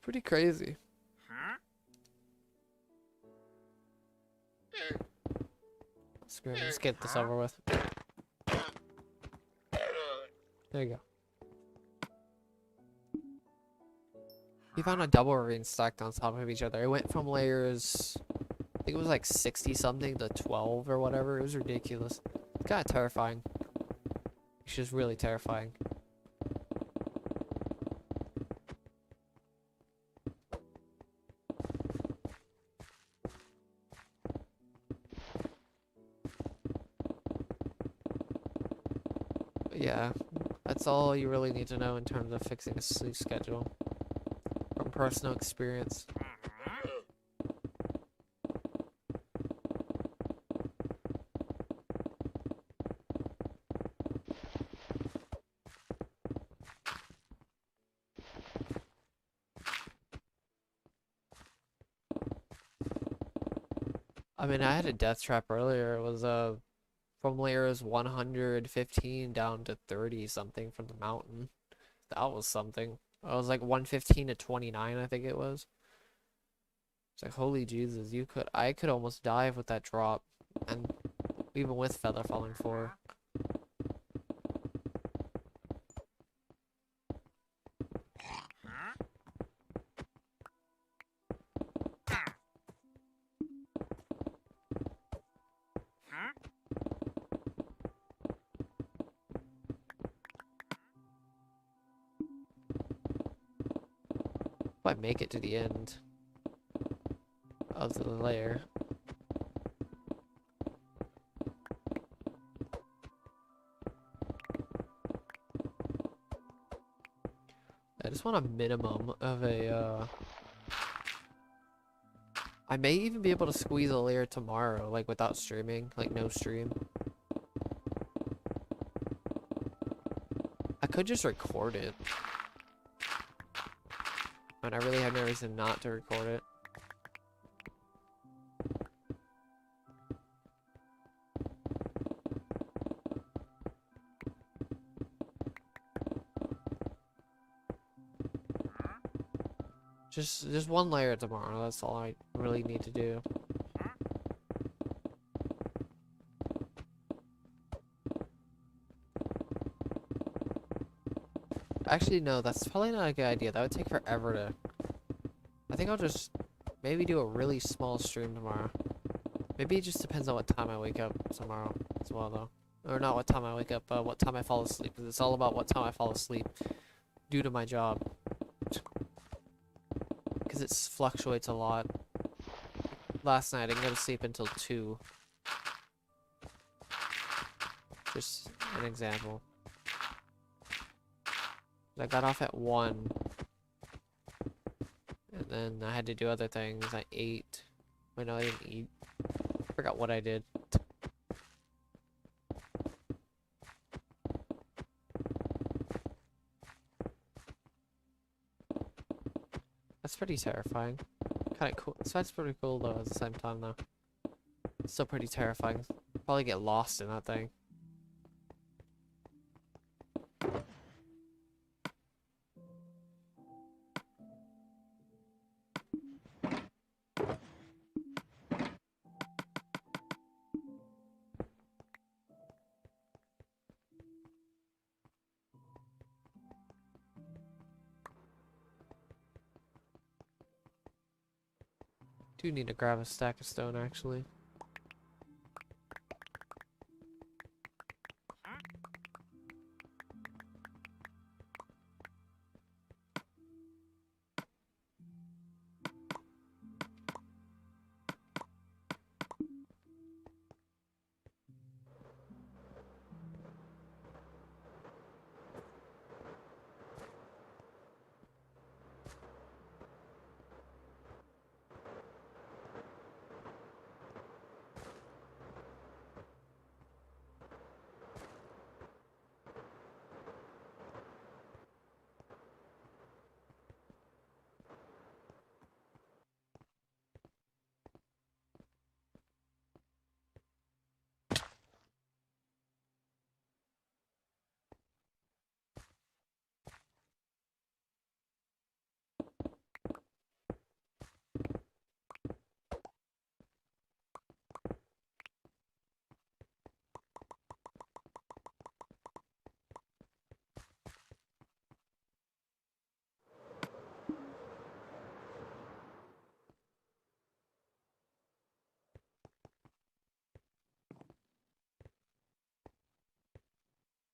pretty crazy. Screw it, let's get this over with. There you go. He found a double ravine stacked on top of each other. It went from layers, I think it was like 60 something to 12 or whatever. It was ridiculous. It's kind of terrifying. It's just really terrifying. Yeah, that's all you really need to know in terms of fixing a sleep schedule from personal experience. I mean, I had a death trap earlier. It was from layers 115 down to 30 something from the mountain. That was something. I was like 115 to 29, I think it was. It's like, holy Jesus, I could almost dive with that drop, and even with feather falling 4. If I make it to the end of the layer. I just want a minimum of a, I may even be able to squeeze a layer tomorrow, like without streaming, like no stream. I could just record it. And I really have no reason not to record it. Just one layer tomorrow, that's all I really need to do. Actually, no, that's probably not a good idea. That would take forever to... I think I'll just maybe do a really small stream tomorrow. Maybe it just depends on what time I wake up tomorrow as well, though. Or not what time I wake up, but what time I fall asleep. Because it's all about what time I fall asleep due to my job. Because it fluctuates a lot. Last night, I didn't go to sleep until 2. Just an example. I got off at 1. And then I had to do other things. I ate. Wait, no, I didn't eat. I forgot what I did. That's pretty terrifying. Kinda cool. That's pretty cool though at the same time though. It's still pretty terrifying. Probably get lost in that thing. Do need to grab a stack of stone actually.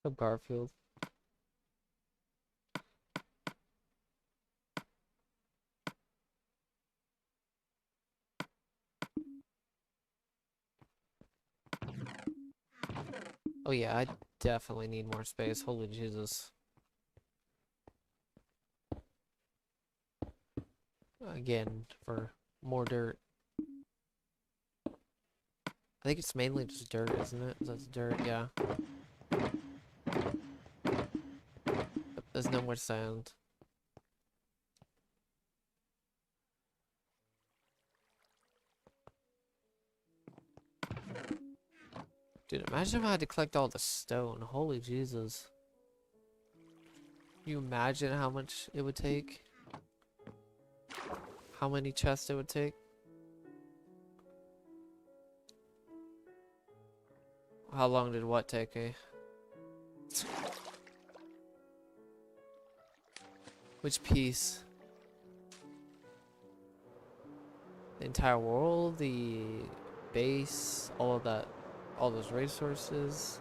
Up Garfield. Oh yeah, I definitely need more space. Holy Jesus. Again, for more dirt. I think it's mainly just dirt, isn't it? That's dirt, yeah. There's no more sand. Dude, imagine if I had to collect all the stone. Holy Jesus. Can you imagine how much it would take? How many chests it would take? How long did what take me? Which piece? The entire world? The base? All of that? All those resources?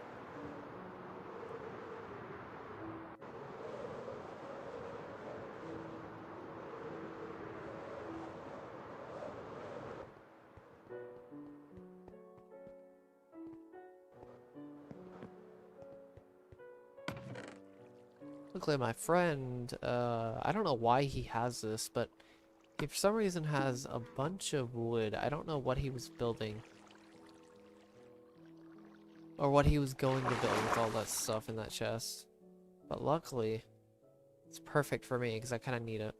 Luckily, my friend, I don't know why he has this, but he for some reason has a bunch of wood. I don't know what he was building. Or what he was going to build with all that stuff in that chest. But luckily, it's perfect for me because I kind of need it.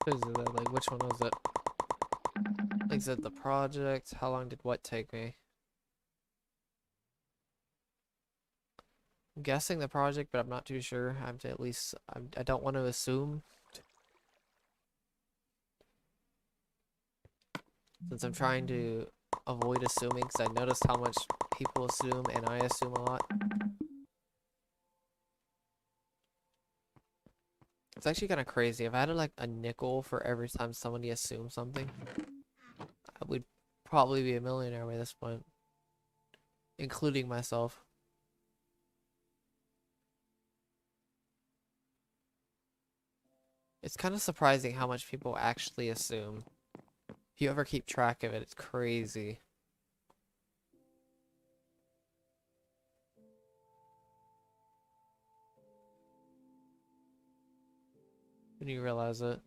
What is it? Like, which one was it? Like, is it the project? How long did what take me? I'm guessing the project, but I'm not too sure. I don't want to assume. Since I'm trying to avoid assuming, because I noticed how much people assume, and I assume a lot. It's actually kind of crazy. If I had like a nickel for every time somebody assumes something, I would probably be a millionaire by this point, including myself. It's kind of surprising how much people actually assume. If you ever keep track of it, it's crazy. When you realize it.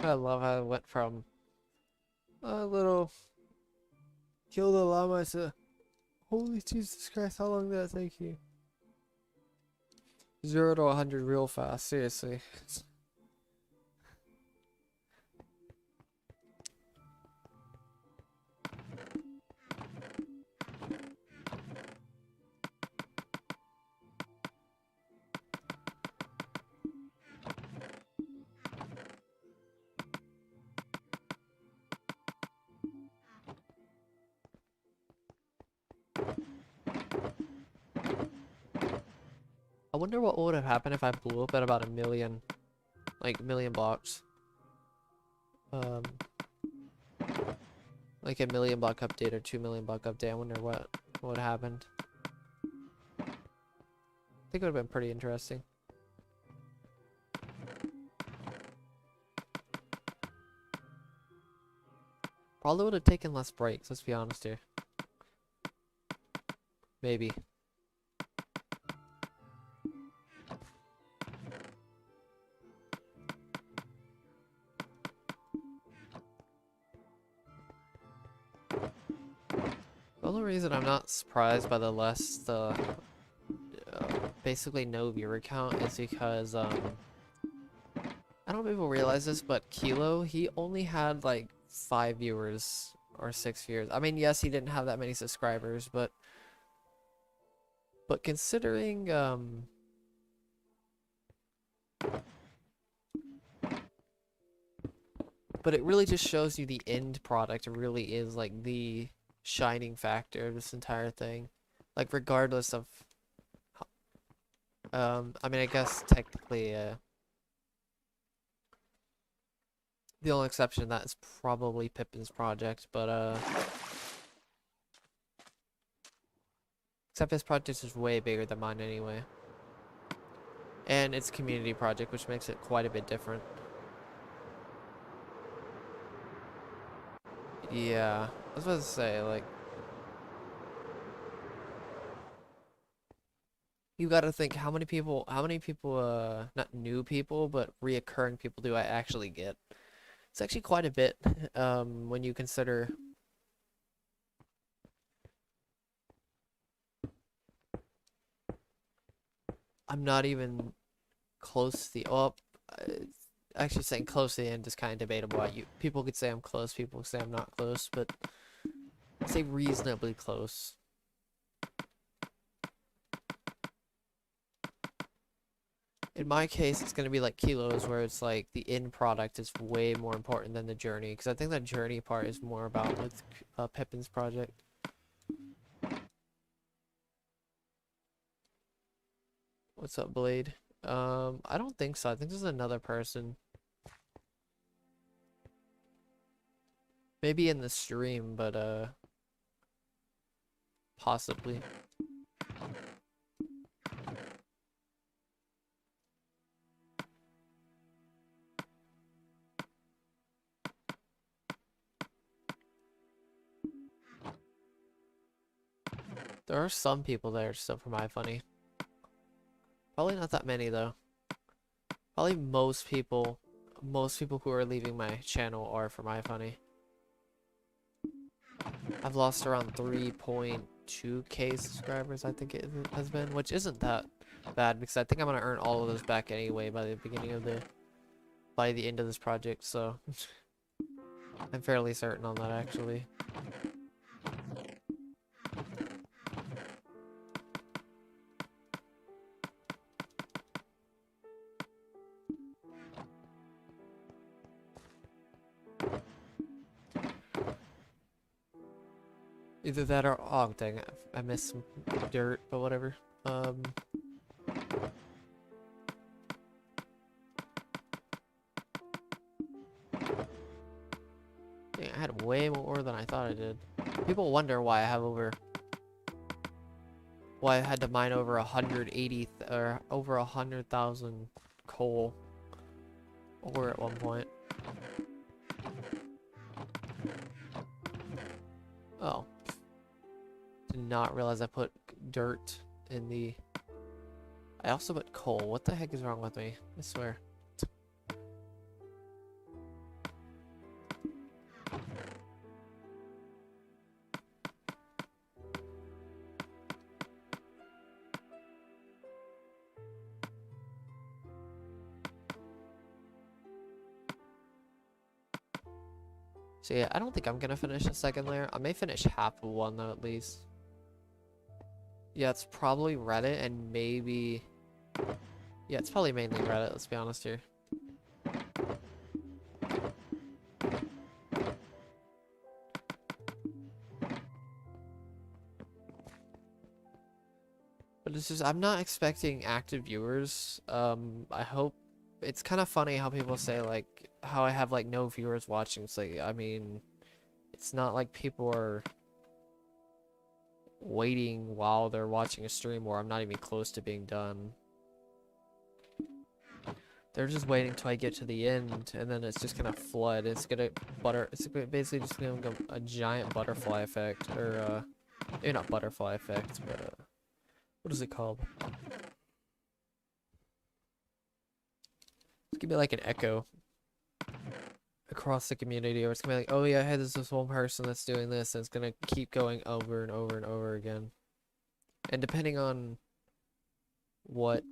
I love how it went from a little kill the llama to holy Jesus Christ, how long did that take you? 0 to 100 real fast, seriously. I wonder what would have happened if I blew up at about a million, like a million blocks. Like a million block update or 2 million block update. I wonder what would have happened. I think it would have been pretty interesting. Probably would have taken less breaks, let's be honest here. Maybe. The only reason I'm not surprised by the basically no viewer count is because, I don't know if people realize this, but Kilo, he only had like 5 viewers or 6 viewers. I mean, yes, he didn't have that many subscribers, but considering, but it really just shows you the end product really is like the shining factor of this entire thing. Like regardless of, I mean, I guess technically, the only exception to that is probably Pippin's project, but except his project is way bigger than mine anyway. And it's a community project, which makes it quite a bit different. Yeah, I was about to say, like, you gotta think how many people, not new people, but reoccurring people do I actually get? It's actually quite a bit, when you consider. I'm not even close to the, actually saying close to the end is kind of debatable. People could say I'm close, people could say I'm not close, but I'd say reasonably close. In my case, it's going to be like Kilo's, where it's like the end product is way more important than the journey, because I think that journey part is more about with Pippin's project. What's up, Blade? I don't think so. I think there's another person. Maybe in the stream, but possibly. There are some people there still for my funny. Probably not that many though. Probably most people who are leaving my channel are for my funny. I've lost around 3.2k subscribers, I think it has been, which isn't that bad because I think I'm gonna earn all of those back anyway by the end of this project, so I'm fairly certain on that actually. Either that or, oh dang, I missed some dirt, but whatever. Yeah, I had way more than I thought I did. People wonder why I had to mine over 180 or over 100,000 coal ore at one point. Oh. Did not realize I put dirt in the... I also put coal. What the heck is wrong with me? I swear. So yeah, I don't think I'm gonna finish a second layer. I may finish half of one though, at least. Yeah, it's probably Reddit and maybe... Yeah, it's probably mainly Reddit, let's be honest here. But it's just, I'm not expecting active viewers. I hope... It's kind of funny how people say, like, how I have, like, no viewers watching. It's like, I mean, it's not like people are waiting while they're watching a stream where I'm not even close to being done. They're just waiting till I get to the end, and then it's just gonna flood. It's gonna it's basically just gonna go a giant butterfly effect, or maybe not butterfly effect, but what is it called? It's gonna be like an echo across the community, or it's gonna be like, oh yeah, hey, there's this one person that's doing this, and it's gonna keep going over and over and over again. And depending on what,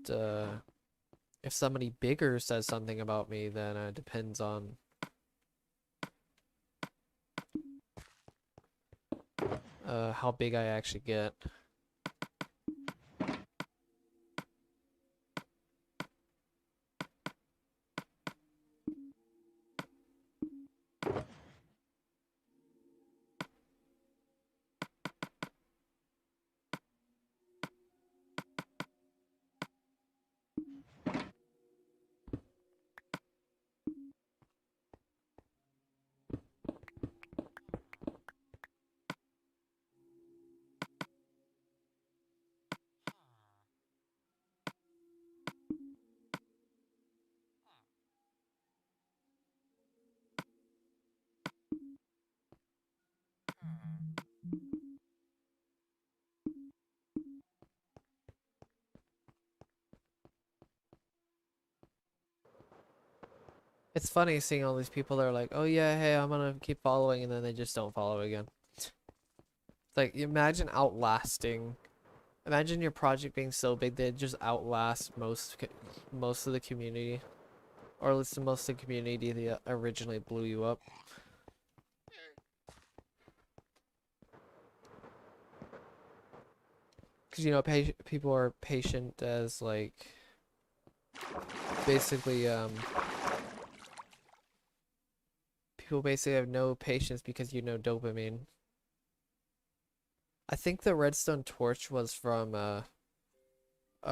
if somebody bigger says something about me, then it depends on how big I actually get. It's funny seeing all these people that are like, oh yeah, hey, I'm gonna keep following, and then they just don't follow again. It's like, imagine outlasting. Imagine your project being so big that it just outlast most of the community. Or at least most of the community that originally blew you up. Because, you know, people are patient as, like, basically, people basically have no patience because you know dopamine. I think the redstone torch was from a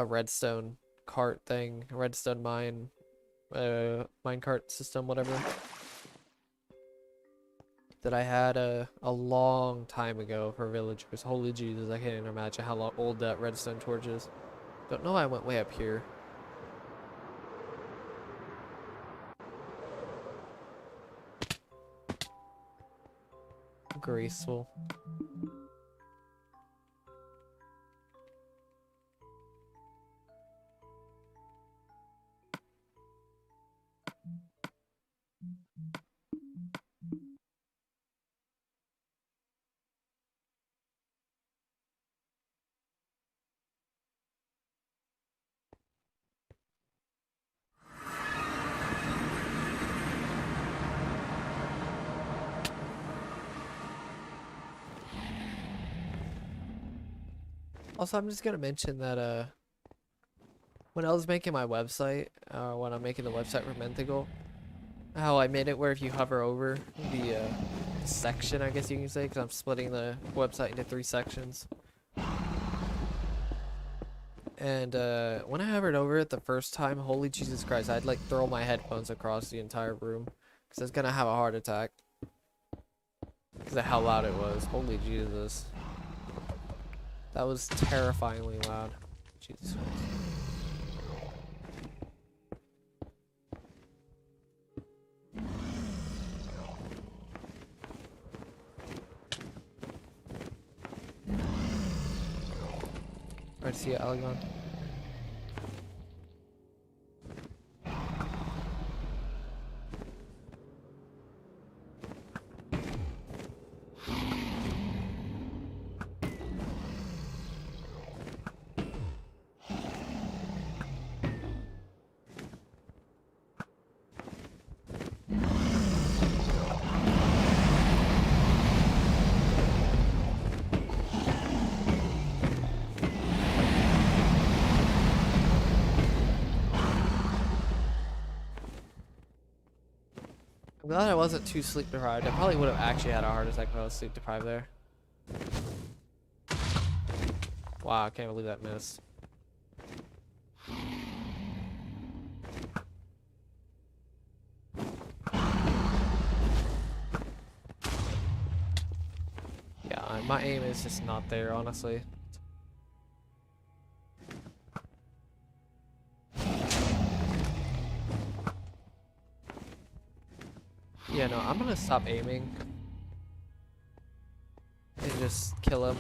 redstone cart thing, a redstone minecart system, whatever, that I had a long time ago for villagers. Holy Jesus, I can't even imagine how old that redstone torch is. Don't know why I went way up here. Graceful. Also, I'm just gonna mention that when I was making my website, when I'm making the website for Menthigal, how I made it where if you hover over the section, I guess you can say, because I'm splitting the website into 3 sections. And when I hovered over it the first time, holy Jesus Christ, I'd like throw my headphones across the entire room because I was gonna have a heart attack because of how loud it was. Holy Jesus. That was terrifyingly loud. Jesus Christ. Alright, see ya, Algon. I'm glad I wasn't too sleep deprived. I probably would have actually had a heart attack if I was sleep deprived there. Wow, I can't believe that missed. Yeah, my aim is just not there, honestly. Yeah, no, I'm gonna stop aiming and just kill them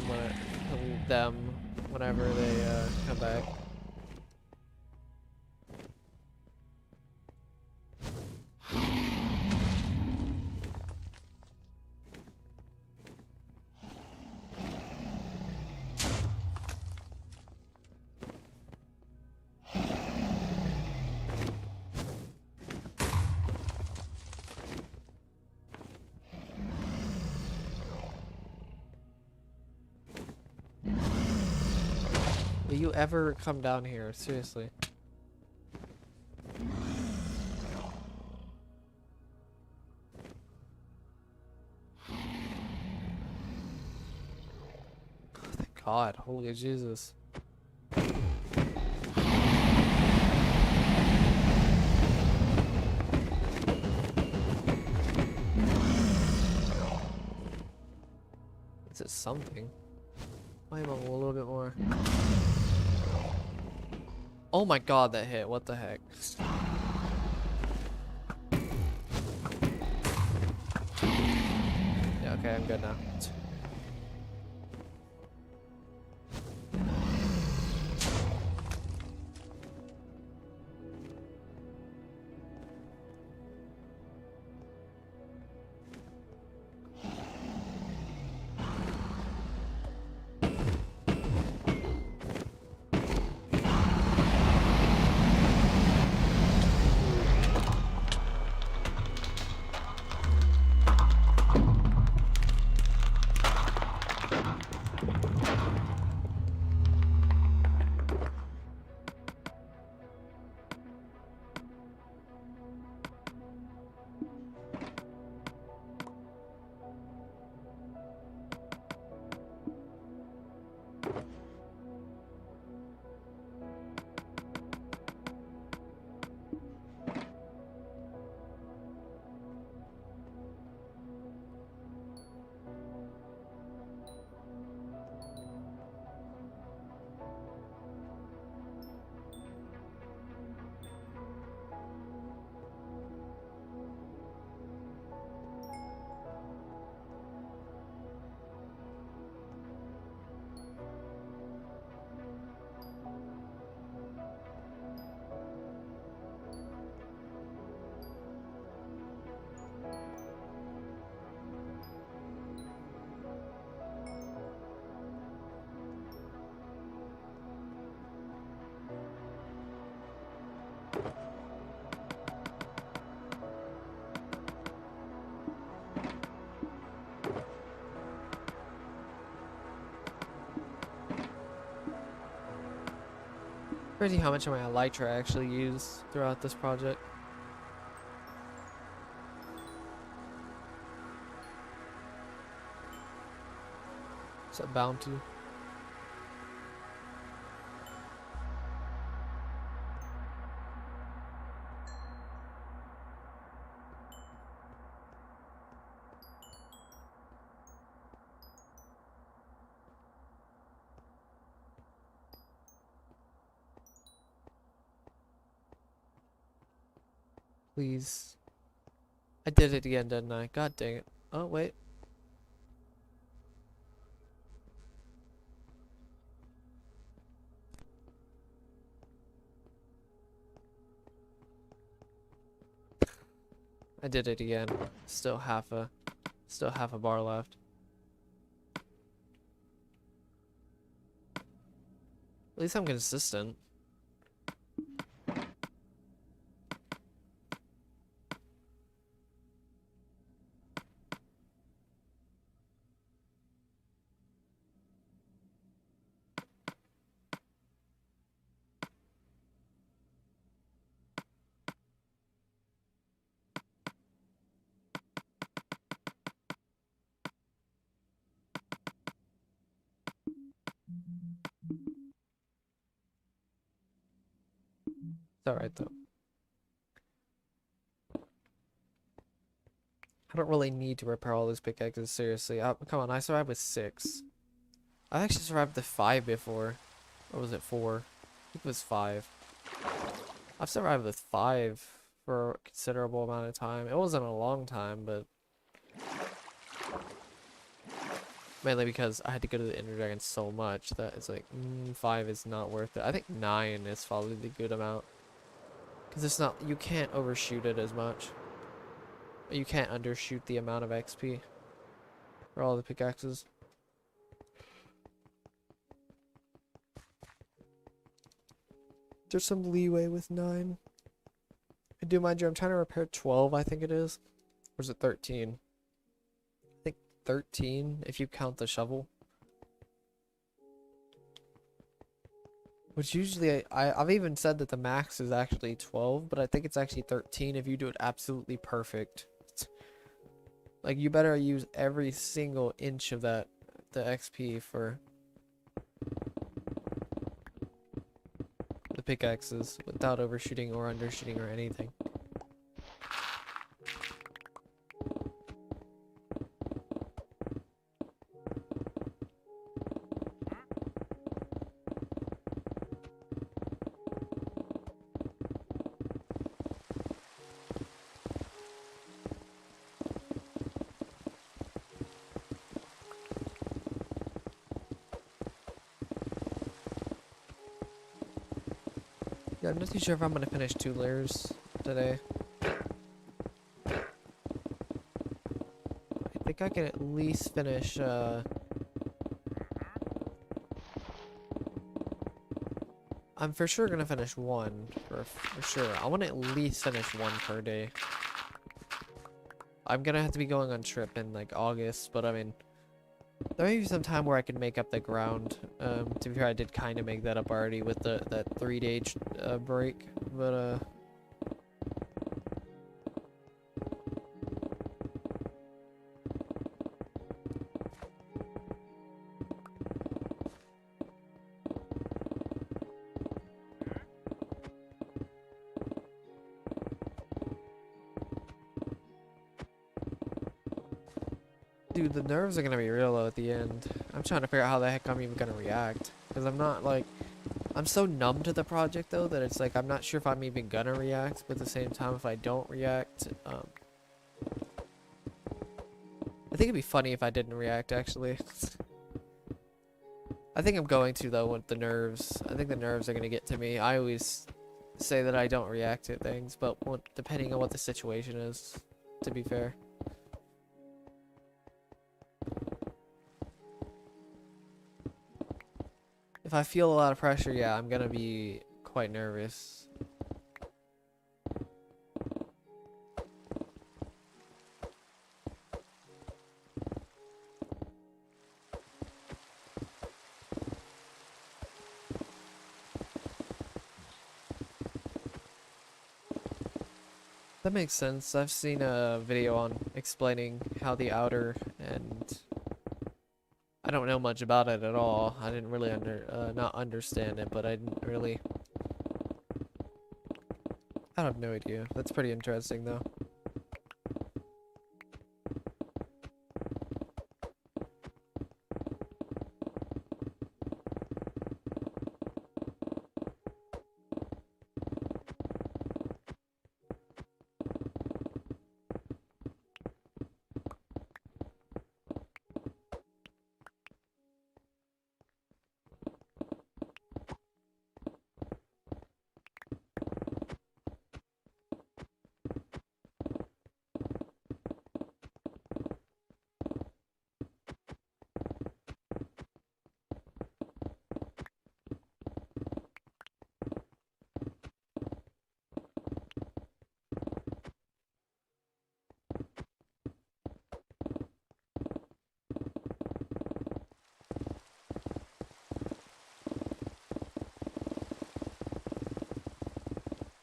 whenever they come back. Will you ever come down here? Seriously. Thank God. Holy Jesus. Is it something? Why am I a little bit more? Oh my God, that hit. What the heck? Yeah, okay, I'm good now. Crazy how much of my elytra I actually use throughout this project. What's that bound to? Please. I did it again, didn't I? God dang it. Oh, wait. I did it again. Still half a bar left. At least I'm consistent. It's alright though. I don't really need to repair all those pickaxes, seriously. Come on, I survived with 6. I've actually survived with 5 before. Or was it 4? I think it was 5. I've survived with 5 for a considerable amount of time. It wasn't a long time, but mainly because I had to go to the Ender Dragon so much that it's like, 5 is not worth it. I think 9 is probably the good amount. Because it's not, you can't overshoot it as much. You can't undershoot the amount of XP for all the pickaxes. There's some leeway with 9. I do mind you, I'm trying to repair 12, I think it is. Or is it 13? I think 13, if you count the shovel. Which usually, I've even said that the max is actually 12, but I think it's actually 13 if you do it absolutely perfect. Like, you better use every single inch of that, the XP for the pickaxes without overshooting or undershooting or anything. Yeah, I'm not too sure if I'm gonna finish 2 layers today. I think I can at least finish, I'm for sure gonna finish 1, for sure. I want to at least finish 1 per day. I'm gonna have to be going on trip in, like, August, but I mean, there may be some time where I can make up the ground. To be fair, I did kind of make that up already with that 3-day break, but dude, the nerves are gonna be real low at the end. I'm trying to figure out how the heck I'm even gonna react, because I'm not like, I'm so numb to the project though that it's like I'm not sure if I'm even gonna react, but at the same time, if I don't react, I think it'd be funny if I didn't react, actually. I think I'm going to, though, with the nerves. I think the nerves are going to get to me. I always say that I don't react to things, but depending on what the situation is, to be fair. If I feel a lot of pressure, yeah, I'm going to be quite nervous. That makes sense. I've seen a video on explaining how the outer, and I don't know much about it at all. I didn't really not understand it, but I didn't really. I have no idea. That's pretty interesting, though.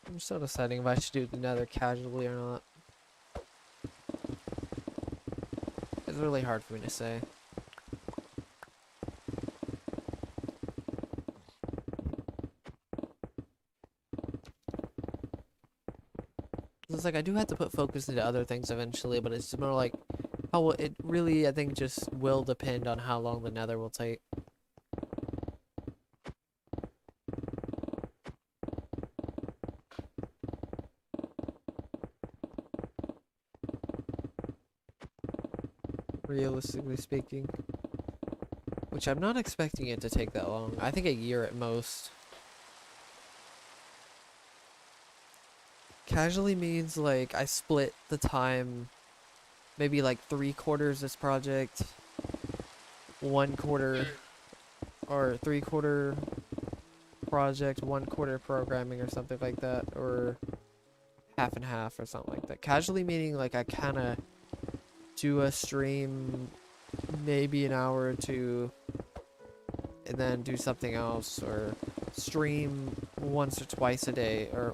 I'm still deciding if I should do the Nether casually or not. It's really hard for me to say. It's like I do have to put focus into other things eventually, but it's more like how it really, I think, just will depend on how long the Nether will take. Realistically speaking. Which I'm not expecting it to take that long. I think a year at most. Casually means like I split the time, maybe like 3/4 this project, 1/4 or 3/4 project, 1/4 programming or something like that, or half and half or something like that. Casually meaning like I kind of do a stream maybe an hour or two and then do something else, or stream once or twice a day, or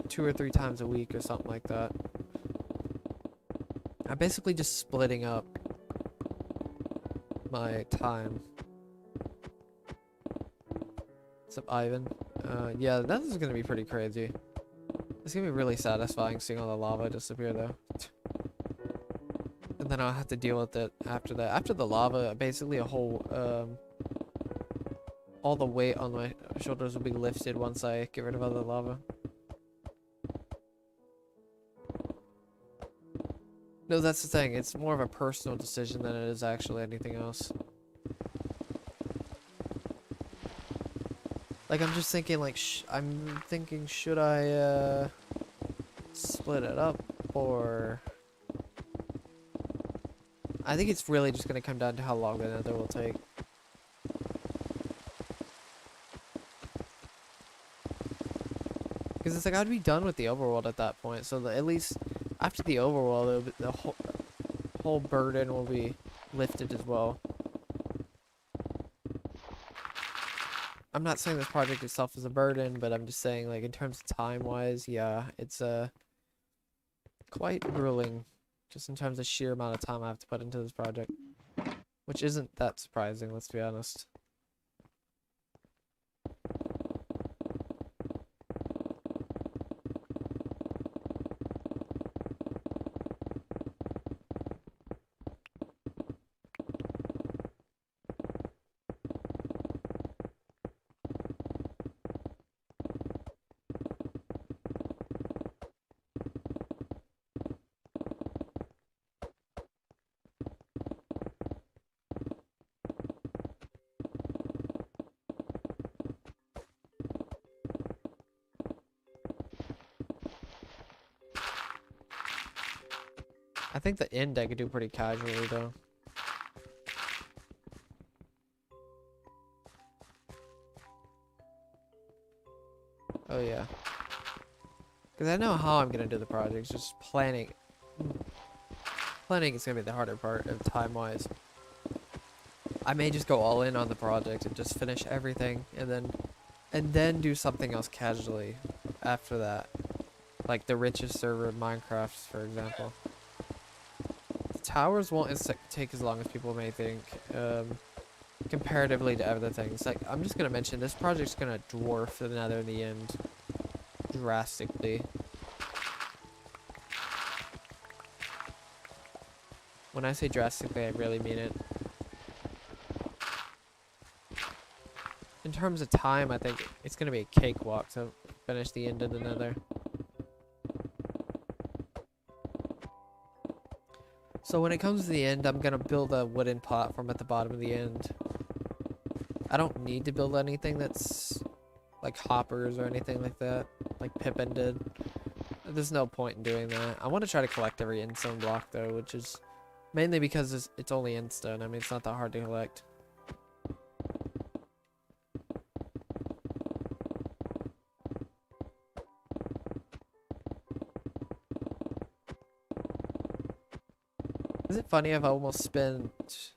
2 or 3 times a week or something like that. I'm basically just splitting up my time. What's up, Ivan? Yeah, that is gonna be pretty crazy. It's gonna be really satisfying seeing all the lava disappear though. And then I'll have to deal with it after that. After the lava, basically a whole, all the weight on my shoulders will be lifted once I get rid of all the lava. No, that's the thing. It's more of a personal decision than it is actually anything else. Like, I'm just thinking, like, I'm thinking, should I, split it up, or... I think it's really just gonna come down to how long the Nether will take. Because it's like, I'd be done with the overworld at that point, so at least after the overworld, the whole burden will be lifted as well. I'm not saying this project itself is a burden, but I'm just saying, like, in terms of time-wise, yeah, it's quite grueling, just in terms of sheer amount of time I have to put into this project, which isn't that surprising, let's be honest. I think the end I could do pretty casually, though. Oh, yeah. Because I know how I'm going to do the project. It's just planning. Planning is going to be the harder part of time-wise. I may just go all in on the project and just finish everything, and then do something else casually after that. Like the richest server in Minecraft, for example. Towers won't take as long as people may think, comparatively to other things. Like, I'm just gonna mention, this project's gonna dwarf the Nether in the end drastically. When I say drastically, I really mean it. In terms of time, I think it's gonna be a cakewalk to finish the end of the Nether. So when it comes to the end, I'm gonna build a wooden platform at the bottom of the end. I don't need to build anything that's like hoppers or anything like that, like Pippin did. There's no point in doing that. I want to try to collect every endstone block though, which is mainly because it's only endstone. I mean, it's not that hard to collect. Is it funny I've almost spent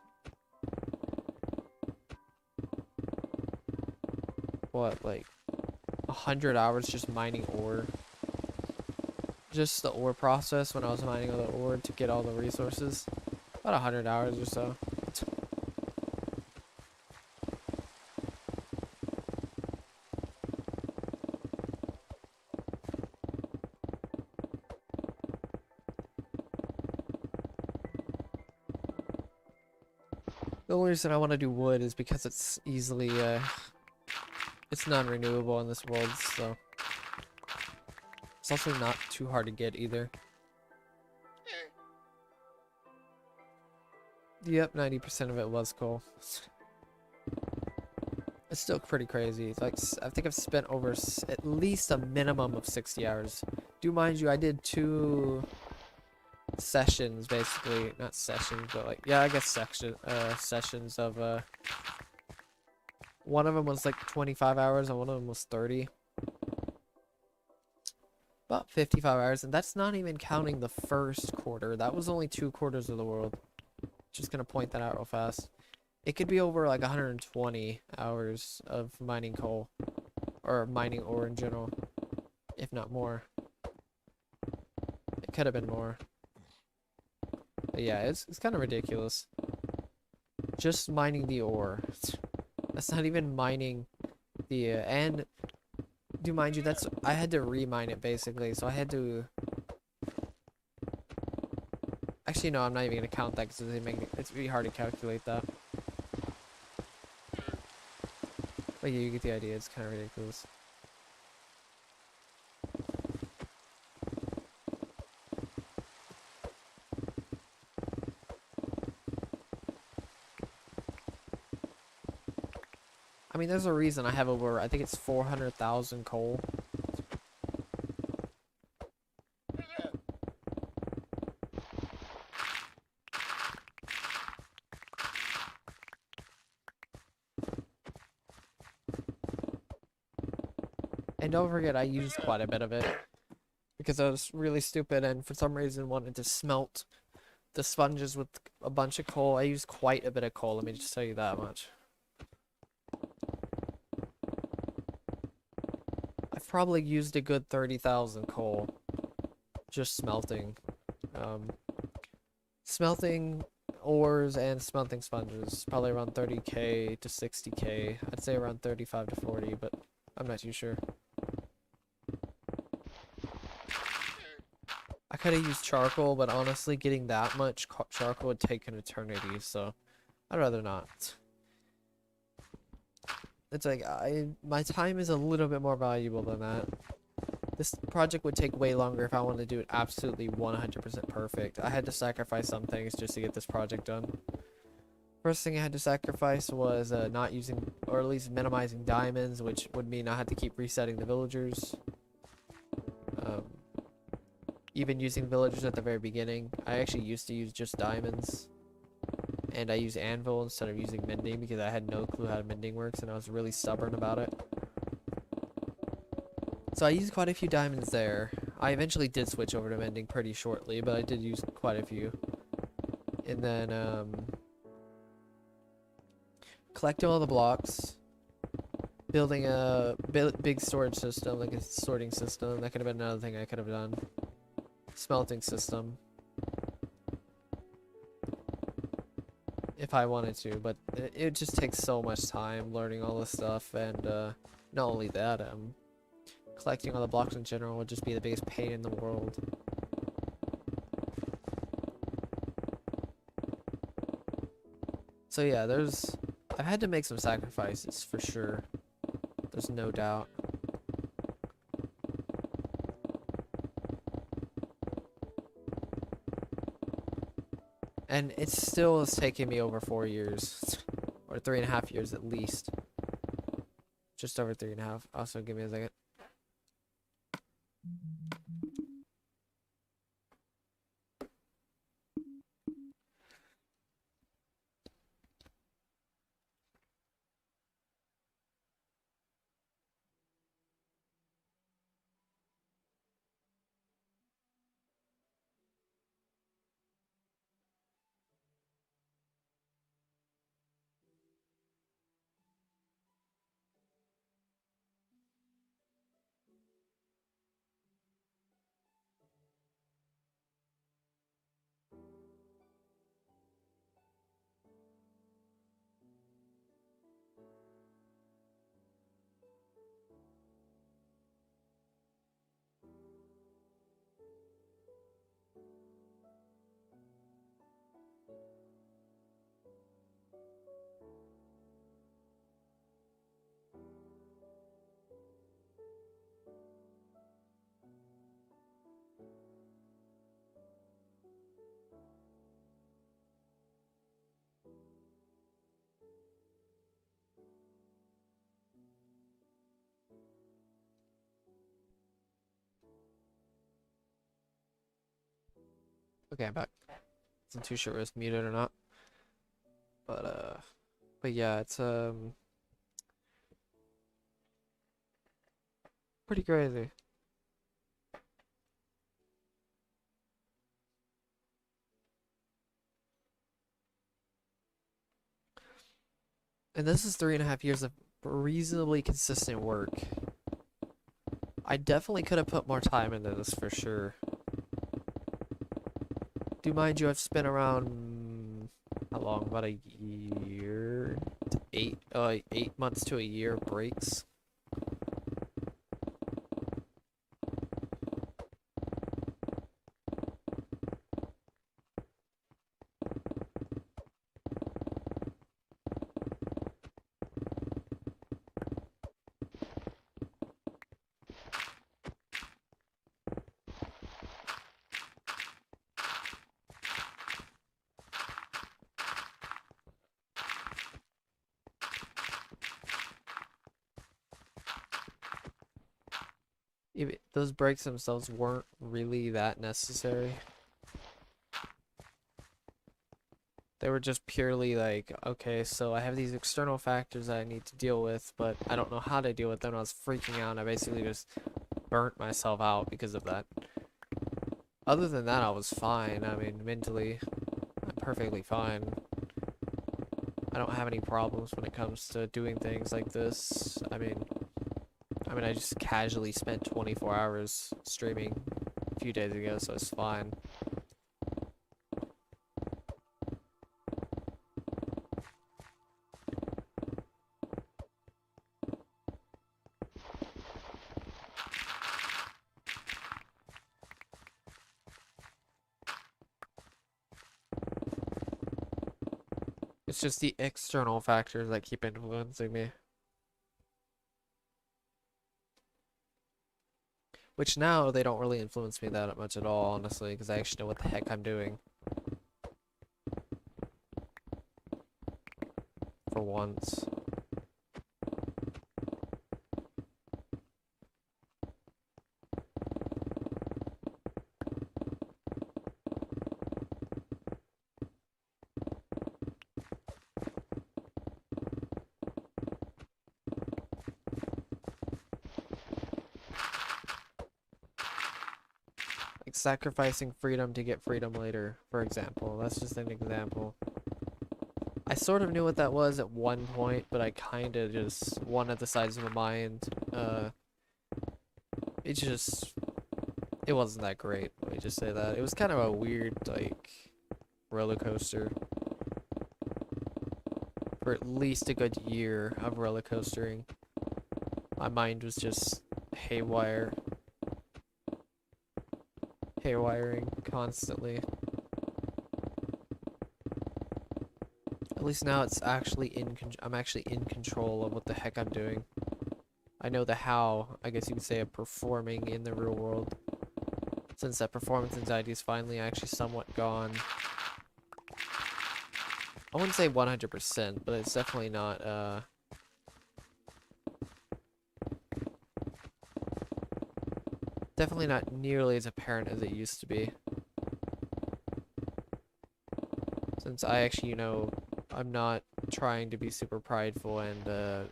what, like 100 hours just mining ore? Just the ore process when I was mining all the ore to get all the resources. About 100 hours or so. The only reason I want to do wood is because it's easily, it's non-renewable in this world, so. It's also not too hard to get either. Yep, 90% of it was coal. It's still pretty crazy. It's like, I think I've spent over at least a minimum of 60 hours. Do mind you, I did 2 sessions, basically. Not sessions, but like, yeah, I guess sessions of, one of them was like 25 hours and one of them was 30. About 55 hours, and that's not even counting the first quarter. That was only 2 quarters of the world. Just gonna point that out real fast. It could be over like 120 hours of mining coal. Or mining ore in general. If not more. It could have been more. But yeah, it's kind of ridiculous. Just mining the ore. That's not even mining the, and do mind you, that's, I had to remine it basically, so I had to, actually no, I'm not even gonna count that because it's really hard to calculate that. But yeah, you get the idea, it's kind of ridiculous. I mean, there's a reason I have over, I think it's 400,000 coal. And don't forget, I used quite a bit of it. Because I was really stupid and for some reason wanted to smelt the sponges with a bunch of coal. I used quite a bit of coal, let me just tell you that much. I've probably used a good 30,000 coal. Just smelting. Smelting ores and smelting sponges. Probably around 30k to 60k. I'd say around 35 to 40, but I'm not too sure. I could have used charcoal, but honestly, getting that much charcoal would take an eternity, so I'd rather not. It's like, my time is a little bit more valuable than that. This project would take way longer if I wanted to do it absolutely 100% perfect. I had to sacrifice some things just to get this project done. First thing I had to sacrifice was not using, or at least minimizing diamonds, which would mean I had to keep resetting the villagers. Even using villagers at the very beginning. I actually used to use just diamonds. And I use anvil instead of using mending because I had no clue how mending works and I was really stubborn about it. So I used quite a few diamonds there. I eventually did switch over to mending pretty shortly, but I did use quite a few. And then, collecting all the blocks. Building a big storage system, like a sorting system. That could have been another thing I could have done. Smelting system. If I wanted to, but it just takes so much time learning all this stuff, and not only that, collecting all the blocks in general would just be the biggest pain in the world. So yeah, I've had to make some sacrifices for sure. There's no doubt. And it still is taking me over 4 years. Or 3.5 years at least. Just over 3.5. Also, give me a second. Okay, I'm back. Wasn't too sure if it was muted or not. But yeah, it's pretty crazy. And this is 3.5 years of reasonably consistent work. I definitely could have put more time into this for sure. Do mind you, I've spent around how long? About a year, 8 months to a year breaks. Those breaks themselves weren't really that necessary. They were just purely like, okay, so I have these external factors that I need to deal with, but I don't know how to deal with them. I was freaking out, and I basically just burnt myself out because of that. Other than that, I was fine. I mean, mentally, I'm perfectly fine. I don't have any problems when it comes to doing things like this. I mean, I just casually spent 24 hours streaming a few days ago, so it's fine. It's just the external factors that keep influencing me. Which now they don't really influence me that much at all, honestly, because I actually know what the heck I'm doing. For once. Like sacrificing freedom to get freedom later, for example. That's just an example. I sort of knew what that was at one point, but I kind of just, one at the sides of my mind, it wasn't that great. Let me just say that. It was kind of a weird, like, roller coaster. For at least a good year of roller coastering. My mind was just haywiring constantly. At least now it's actually I'm actually in control of what the heck I'm doing. I know the how, I guess you could say, of performing in the real world. Since that performance anxiety is finally actually somewhat gone. I wouldn't say 100%, but it's definitely not, definitely not nearly as apparent as it used to be. Since I actually, you know, I'm not trying to be super prideful and,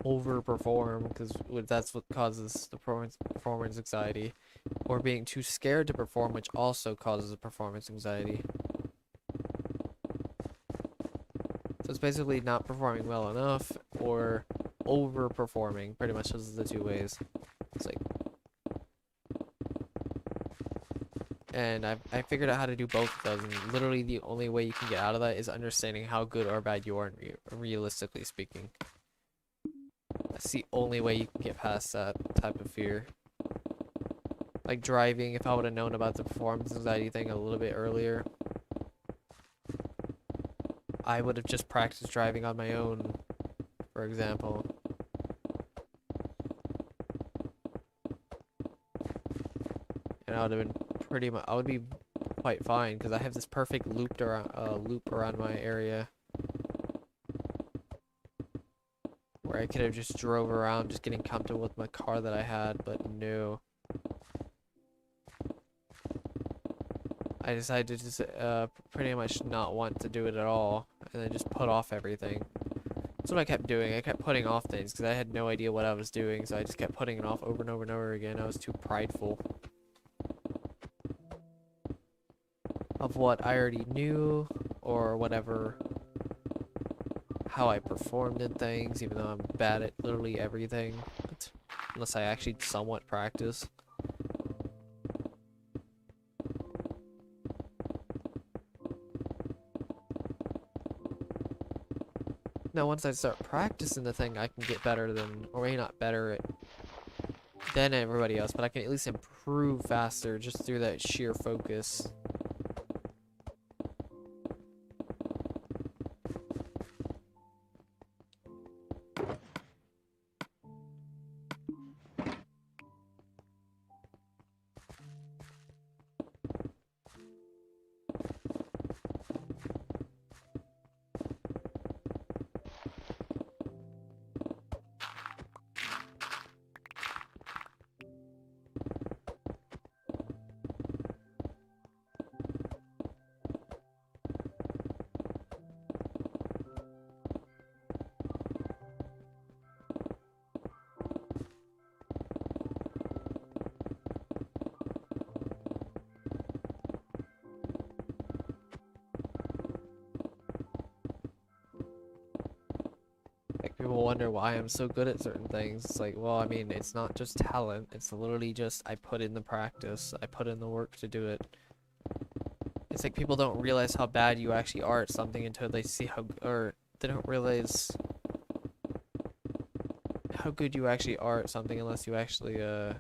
overperform, because that's what causes the performance anxiety, or being too scared to perform, which also causes a performance anxiety. So it's basically not performing well enough or overperforming. Pretty much those are the two ways. It's like, and I figured out how to do both of those, and literally the only way you can get out of that is understanding how good or bad you are, realistically speaking. That's the only way you can get past that type of fear. Like driving, if I would have known about the performance anxiety thing a little bit earlier, I would have just practiced driving on my own, for example. And I would have been I would be quite fine, because I have this perfect loop around my area. Or I could have just drove around just getting comfortable with my car that I had, but no. I decided to just pretty much not want to do it at all, and then just put off everything. That's what I kept doing. I kept putting off things because I had no idea what I was doing, so I just kept putting it off over and over and over again. I was too prideful of what I already knew, or whatever, how I performed in things, even though I'm bad at literally everything, unless I actually somewhat practice. Now, once I start practicing the thing, I can get better than, or maybe not better than everybody else, but I can at least improve faster just through that sheer focus. Like, people wonder why I'm so good at certain things. It's like, well, I mean, it's not just talent. It's literally just I put in the practice. I put in the work to do it. It's like people don't realize how bad you actually are at something until they see how, or they don't realize how good you actually are at something unless you actually, or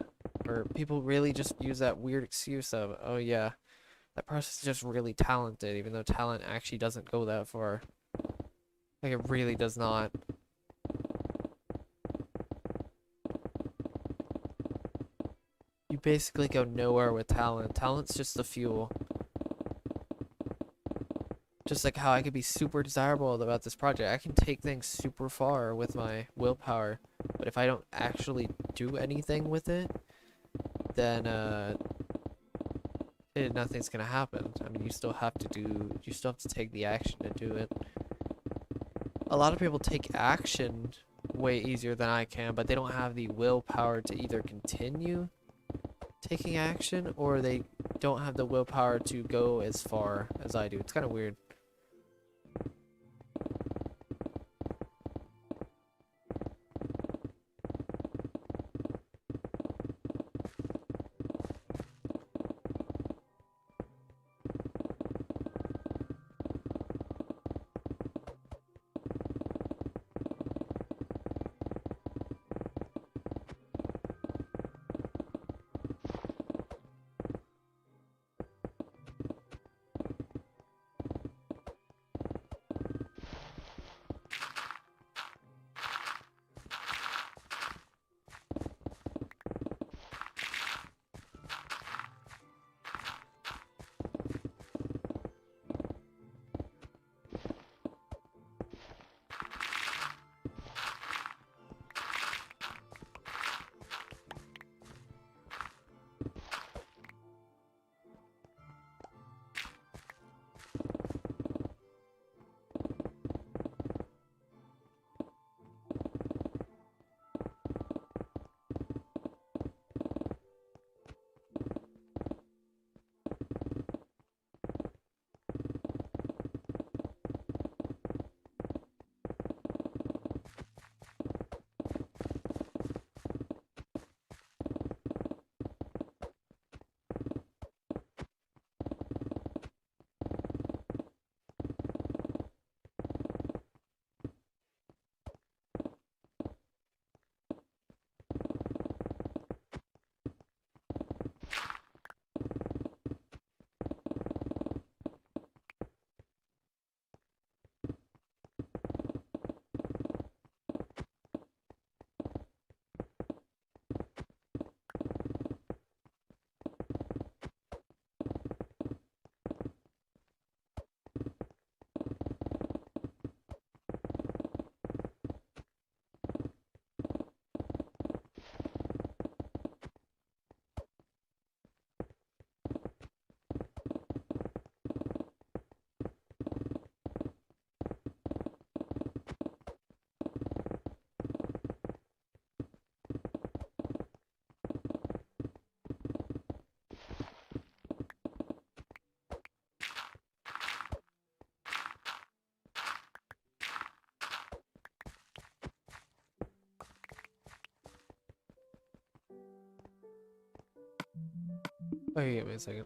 people really just use that weird excuse of, oh yeah, that person's just really talented, even though talent actually doesn't go that far. Like, it really does not. You basically go nowhere with talent. Talent's just the fuel. Just like how I could be super desirable about this project. I can take things super far with my willpower, but if I don't actually do anything with it, then nothing's gonna happen. I mean, you still have to take the action to do it. A lot of people take action way easier than I can, but they don't have the willpower to either continue taking action, or they don't have the willpower to go as far as I do. It's kind of weird. Okay, give me a second.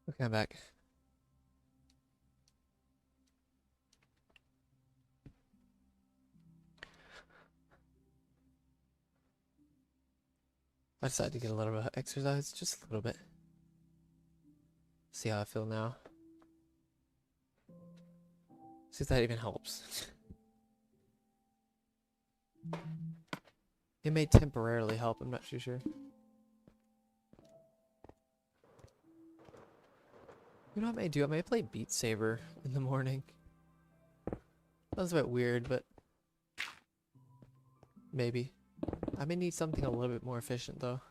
Okay, I'm back. I decided to get a little bit of exercise, just a little bit. See how I feel now. See if that even helps. It may temporarily help, I'm not too sure. You know what I may do? I may play Beat Saber in the morning. That's a bit weird, but maybe. I may need something a little bit more efficient though.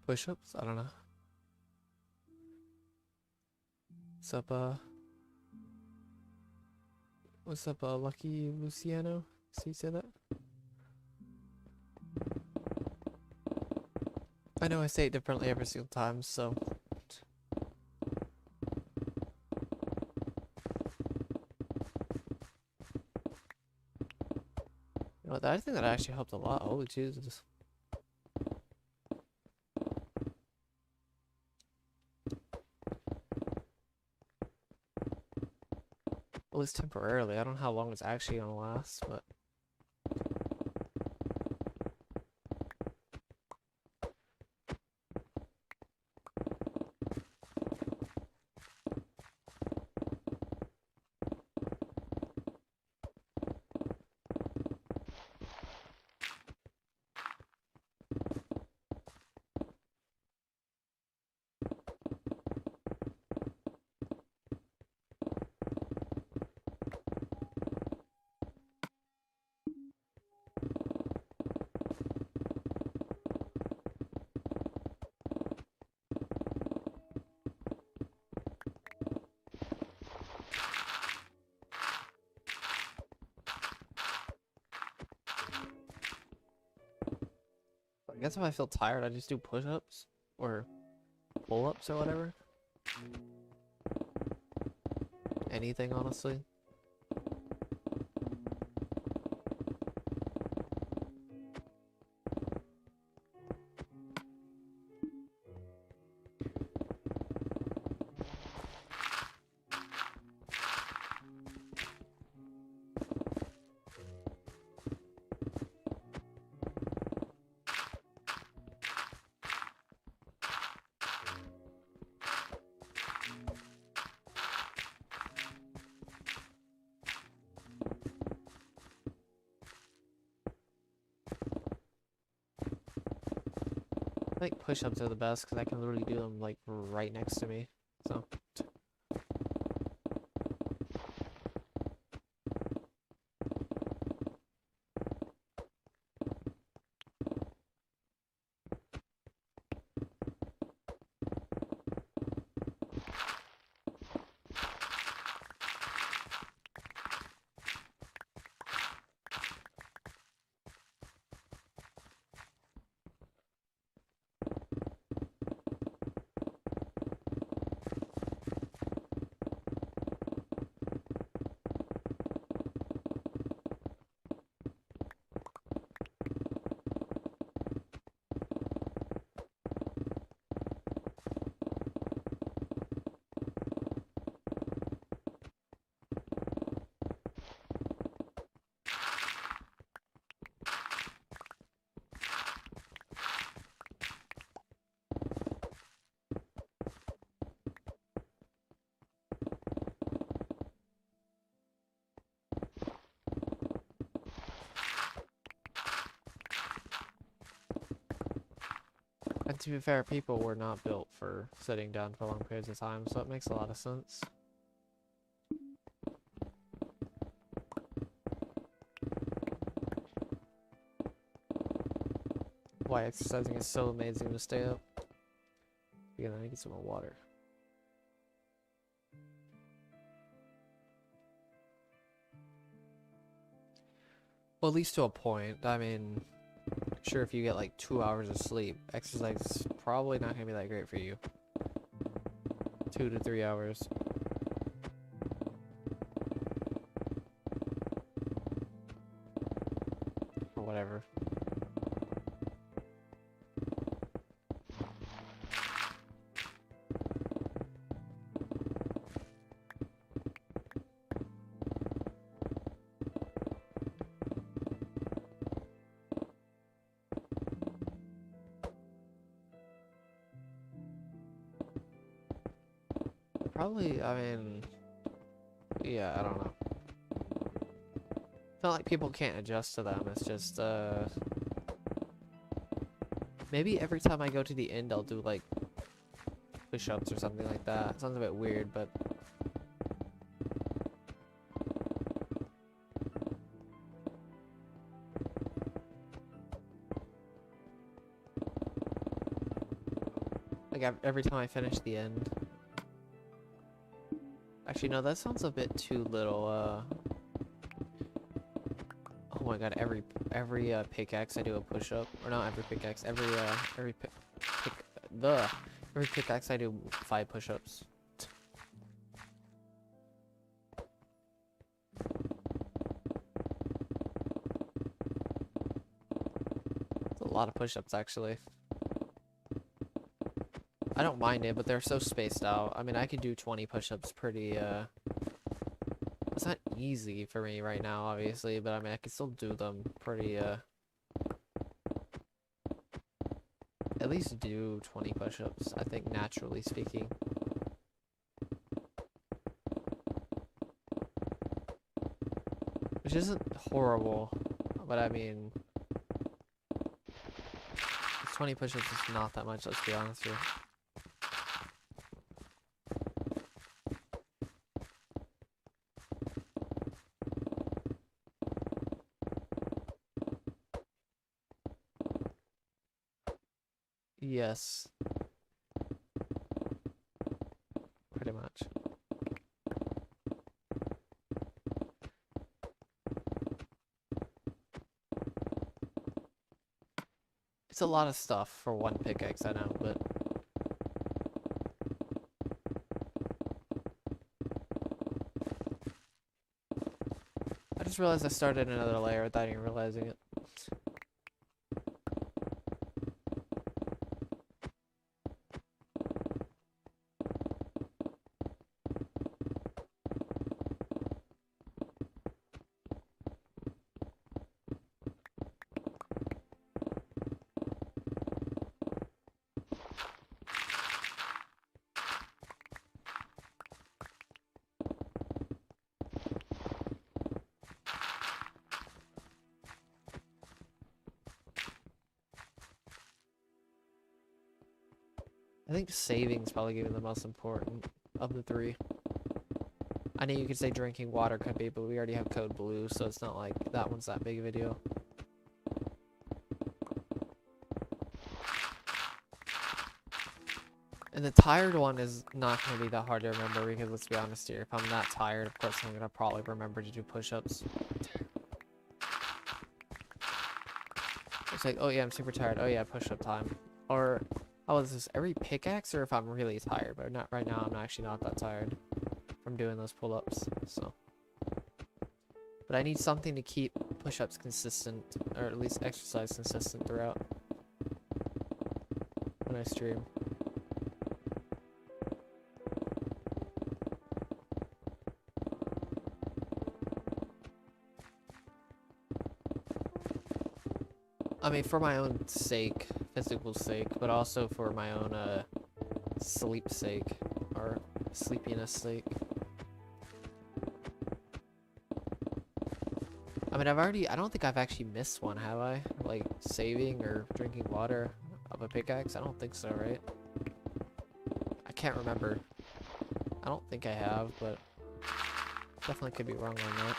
Push-ups? I don't know. What's up, Lucky Luciano? See, say that? I know I say it differently every single time, so. You know, I think that actually helped a lot. Holy Jesus. At least temporarily. I don't know how long it's actually gonna last, but. I guess if I feel tired, I just do push-ups or pull-ups or whatever. Anything, honestly. I think push-ups are the best because I can literally do them like right next to me. So. And to be fair, people were not built for sitting down for long periods of time, so it makes a lot of sense. Why exercising is so amazing to stay up. Again, I need to get some more water. Well, at least to a point. I mean, sure, if you get like 2 hours of sleep, exercise is probably not gonna be that great for you. 2 to 3 hours. Or whatever. Probably, I mean, yeah, I don't know. It's not like people can't adjust to them, it's just, maybe every time I go to the end, I'll do, like, push-ups or something like that. Sounds a bit weird, but... like, every time I finish the end. Actually, no, that sounds a bit too little, oh my god, every pickaxe I do a push-up. Or not every pickaxe, every pickaxe I do 5 push-ups. It's a lot of push-ups, actually. I don't mind it, but they're so spaced out. I mean, I could do 20 push-ups pretty, it's not easy for me right now, obviously, but I mean, I can still do them pretty, at least do 20 push-ups, I think, naturally speaking. Which isn't horrible, but I mean, 20 push-ups is not that much, let's be honest here. Yes. Pretty much. It's a lot of stuff for one pickaxe, I know, but... I just realized I started another layer without even realizing it. I think saving's probably gonna be the most important of the 3. I know you could say drinking water could be, but we already have code blue, so it's not like that one's that big of a deal. And the tired one is not going to be that hard to remember because, let's be honest here, if I'm that tired, of course I'm going to probably remember to do push-ups. It's like, oh yeah, I'm super tired. Oh yeah, push-up time. Or, oh, is this every pickaxe or if I'm really tired? But not right now, I'm actually not that tired from doing those pull-ups, so. But I need something to keep push-ups consistent, or at least exercise consistent throughout when I stream. I mean, for my own sake, physical sake, but also for my own, sleep sake, or sleepiness sake. I mean, I don't think I've actually missed one, have I? Like, saving or drinking water of a pickaxe? I don't think so, right? I can't remember. I don't think I have, but definitely could be wrong on that.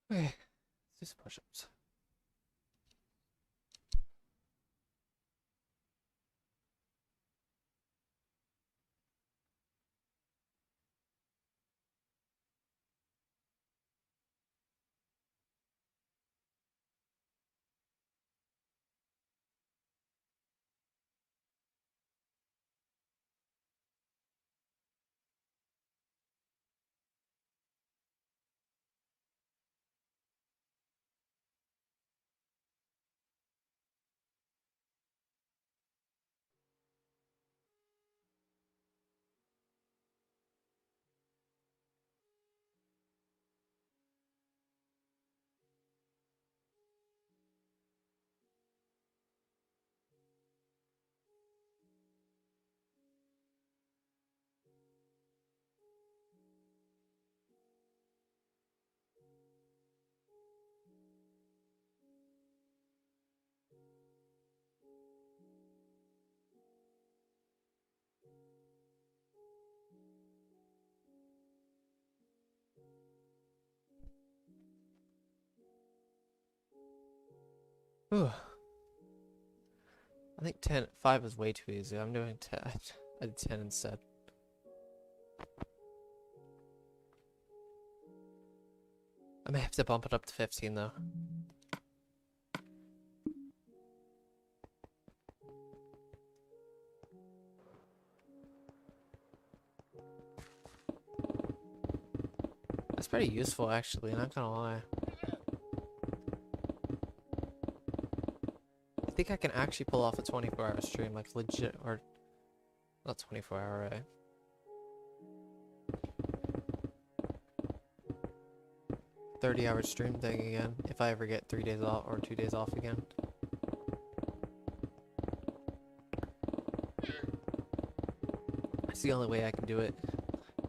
Okay, let's do some push-ups. Whew. I think 5 is way too easy. I'm doing 10. I did 10 instead. I may have to bump it up to 15 though. That's pretty useful actually, not gonna lie. I think I can actually pull off a 24-hour stream, like legit, or not 24-hour, right? 30-hour stream thing again, if I ever get 3 days off or 2 days off again. That's the only way I can do it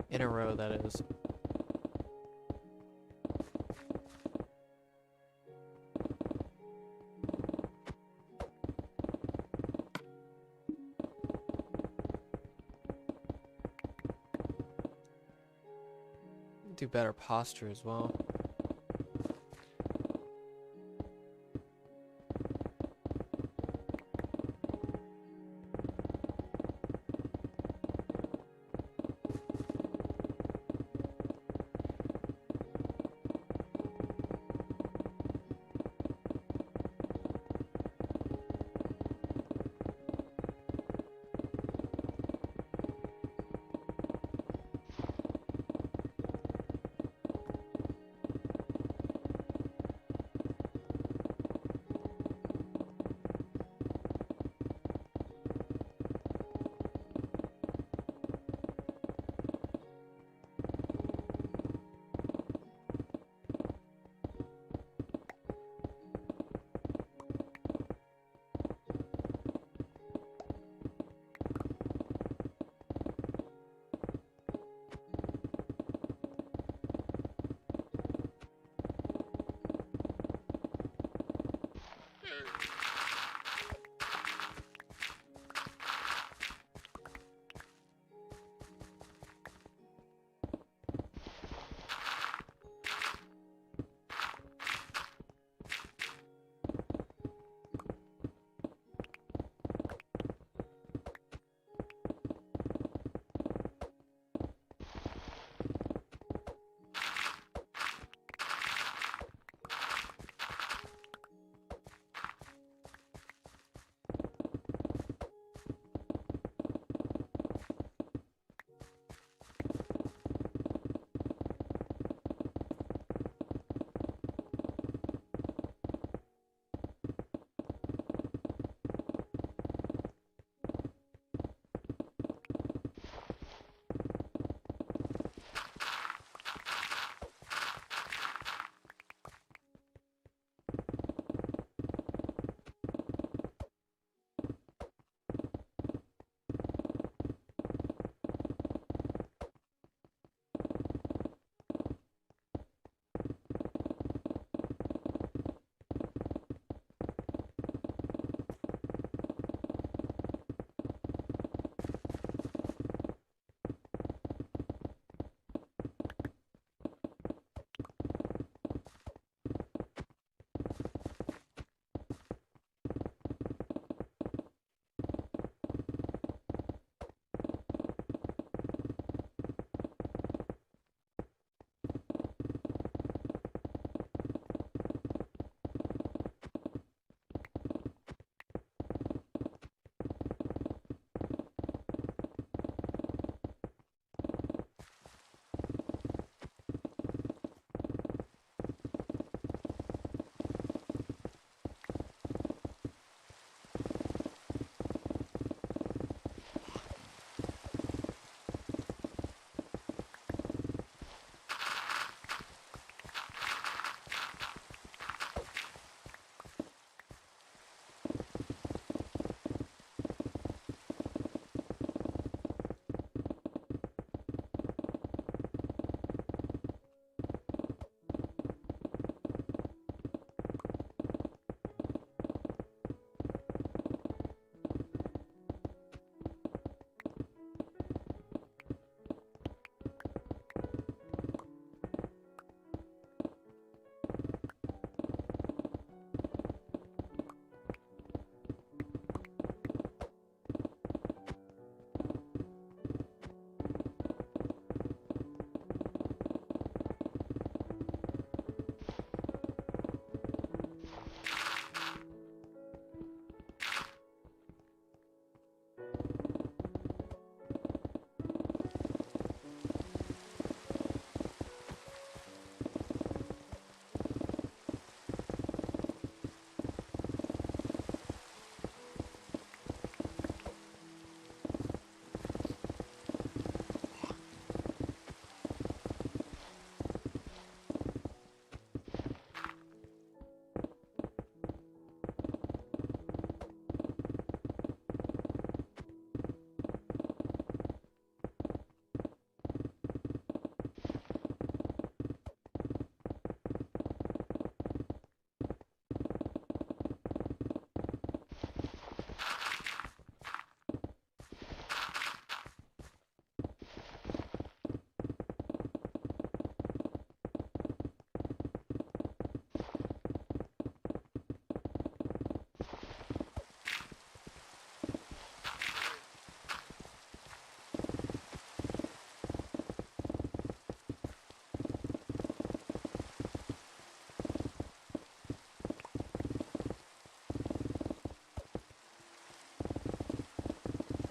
in a row, that is. Do better posture as well.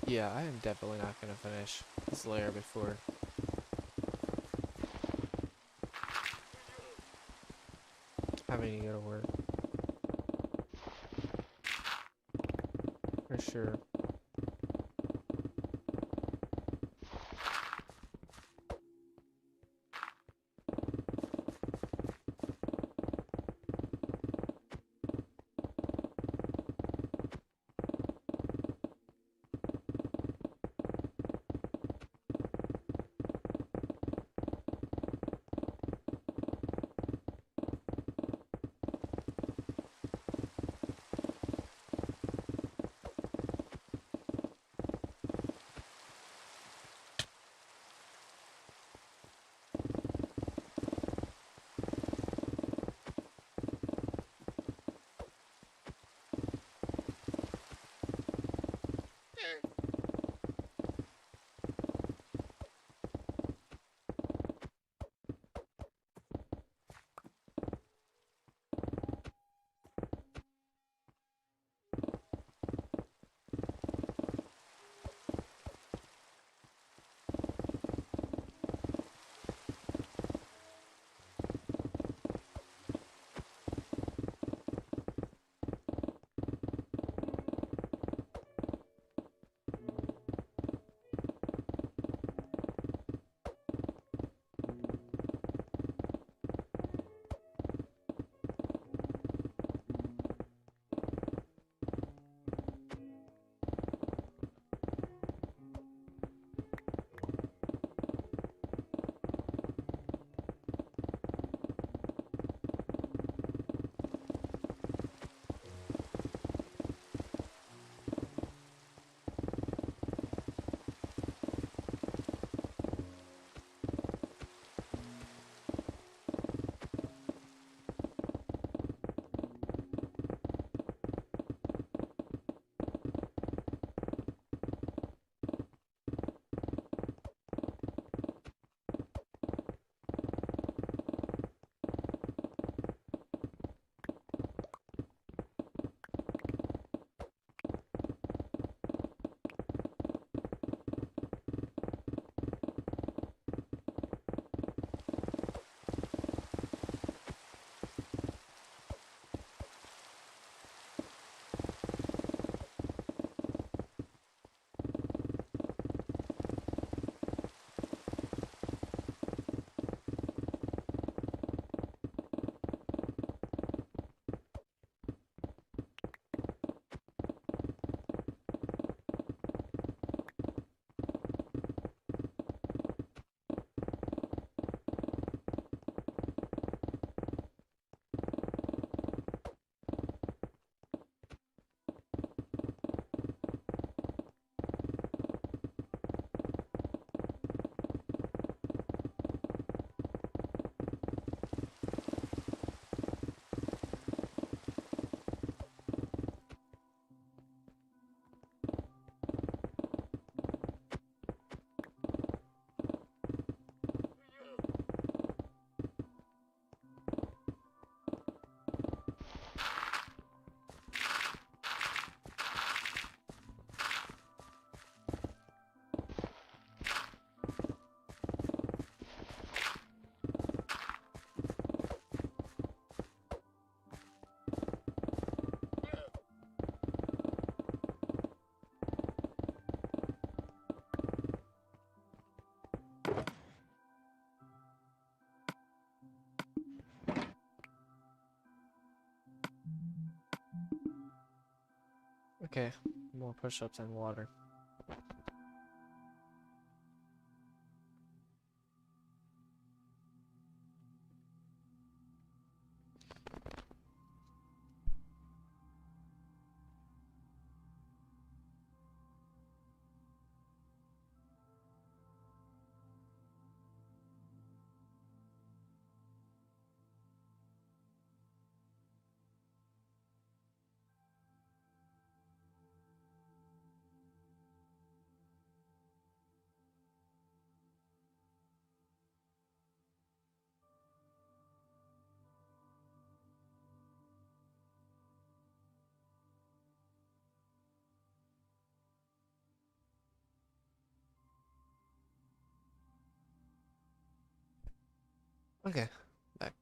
Yeah, I am definitely not gonna finish this layer before having to go to work. For sure. Okay, more push-ups and water. Okay, back.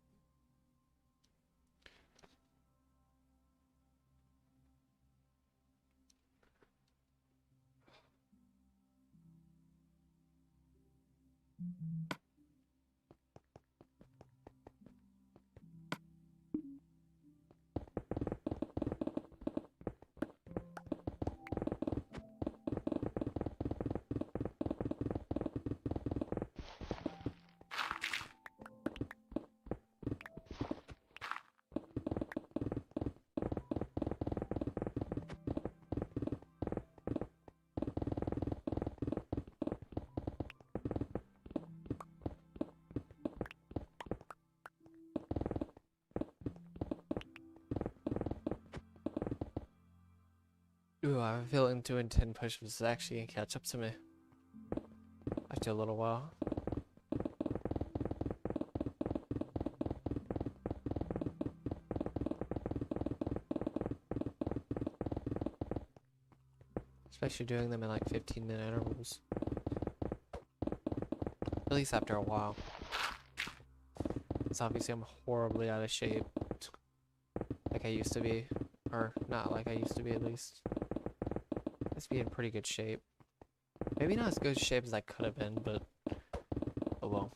Ooh, I have a feeling doing 10 push-ups is actually gonna catch up to me after a little while. Especially doing them in like 15-minute intervals. At least after a while. Because obviously I'm horribly out of shape. Like I used to be. Or not like I used to be, at least. I used to be in pretty good shape. Maybe not as good shape as I could have been, but oh well.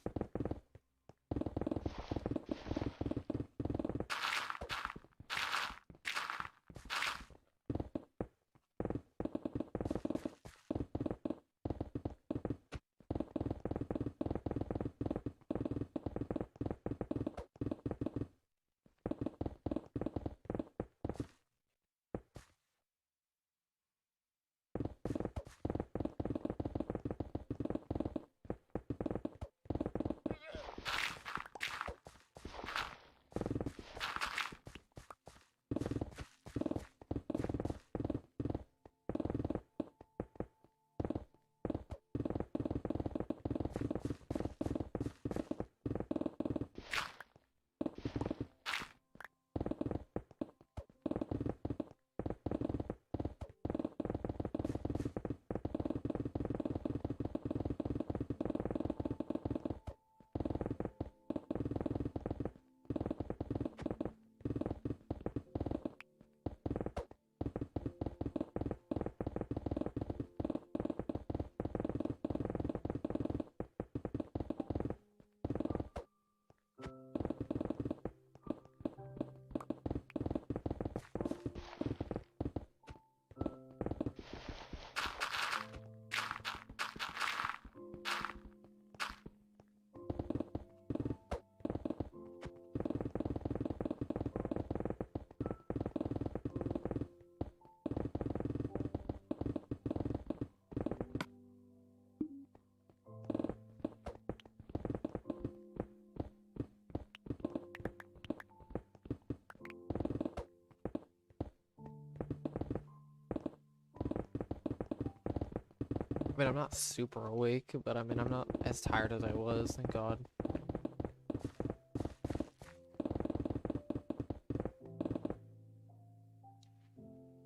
I mean, I'm not super awake, but I mean, I'm not as tired as I was, thank God.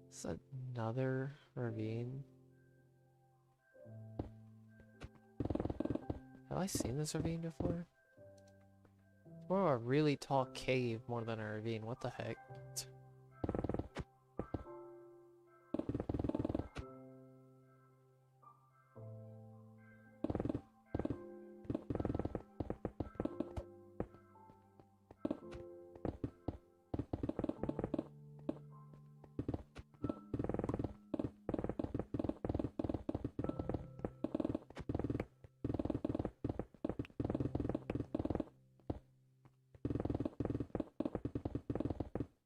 It's another ravine. Have I seen this ravine before? It's more of a really tall cave more than a ravine. What the heck?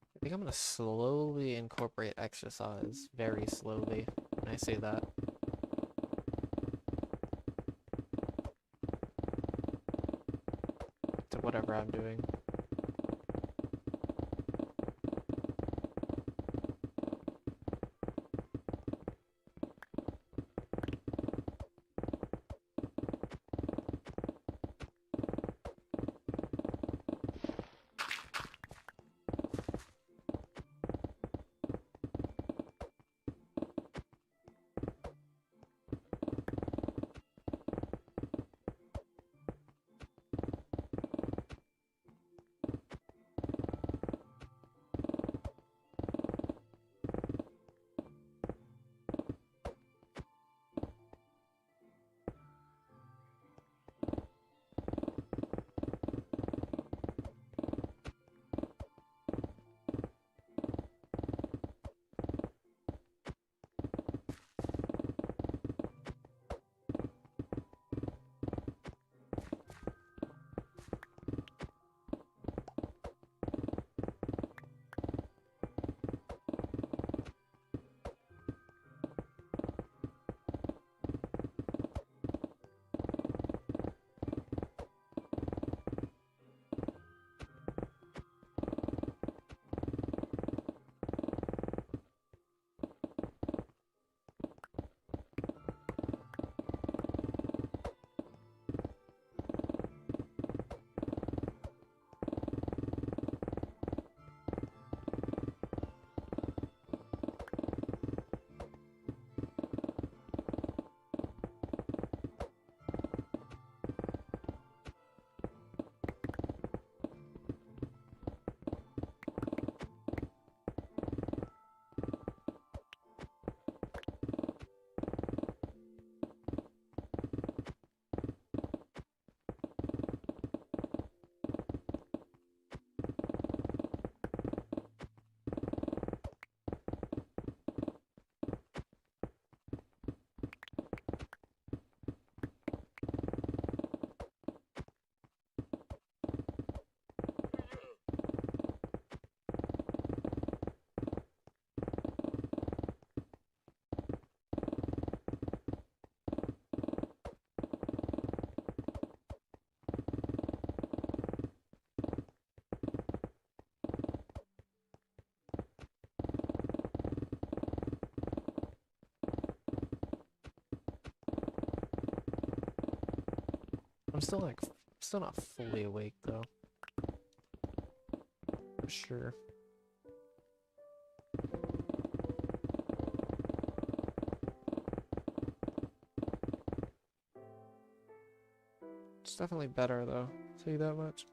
I think I'm gonna slowly incorporate exercise, very slowly, when I say that. To whatever I'm doing. I'm still like, still not fully awake though. For sure. It's definitely better though, I'll tell you that much.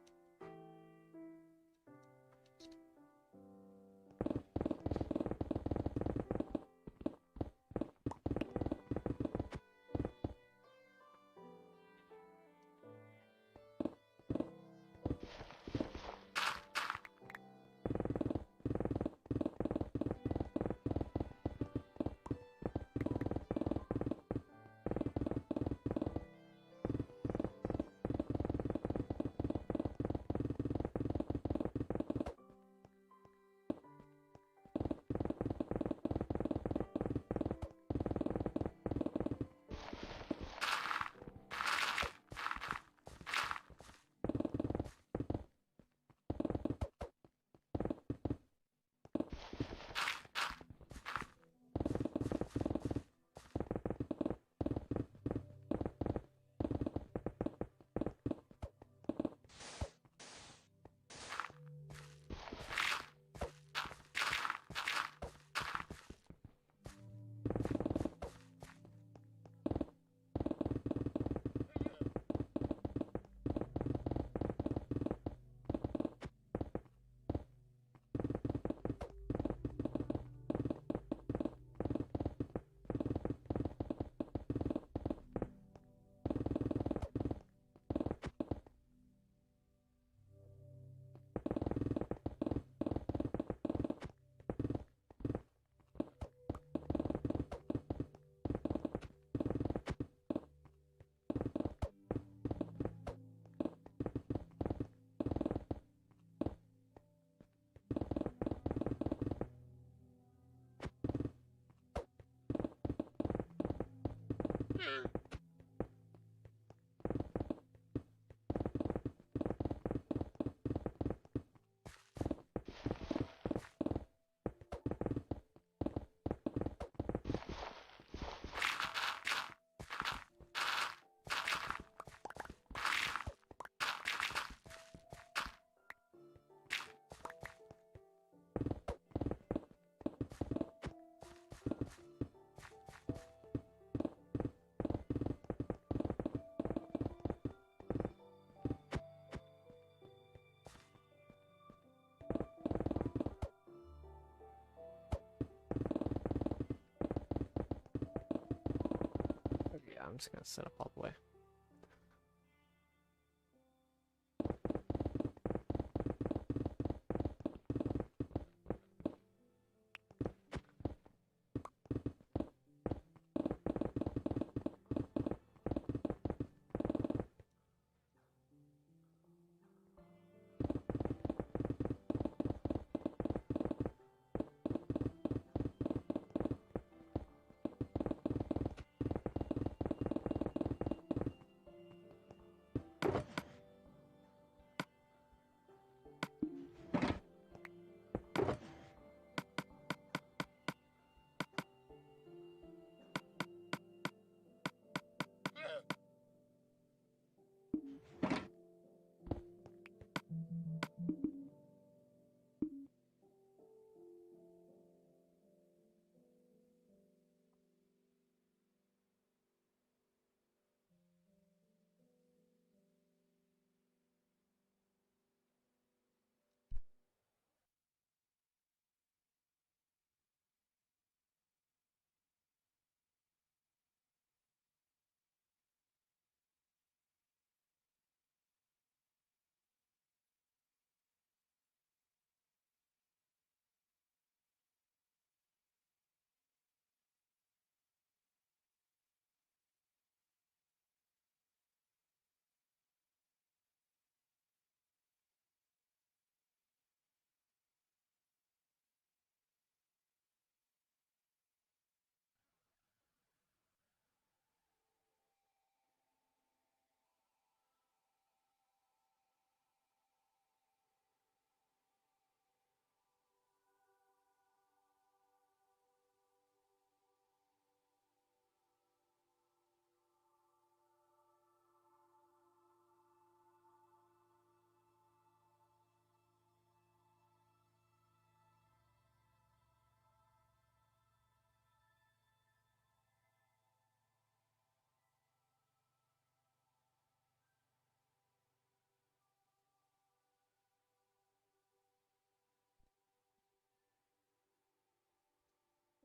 Yeah, I'm just gonna set up all the way.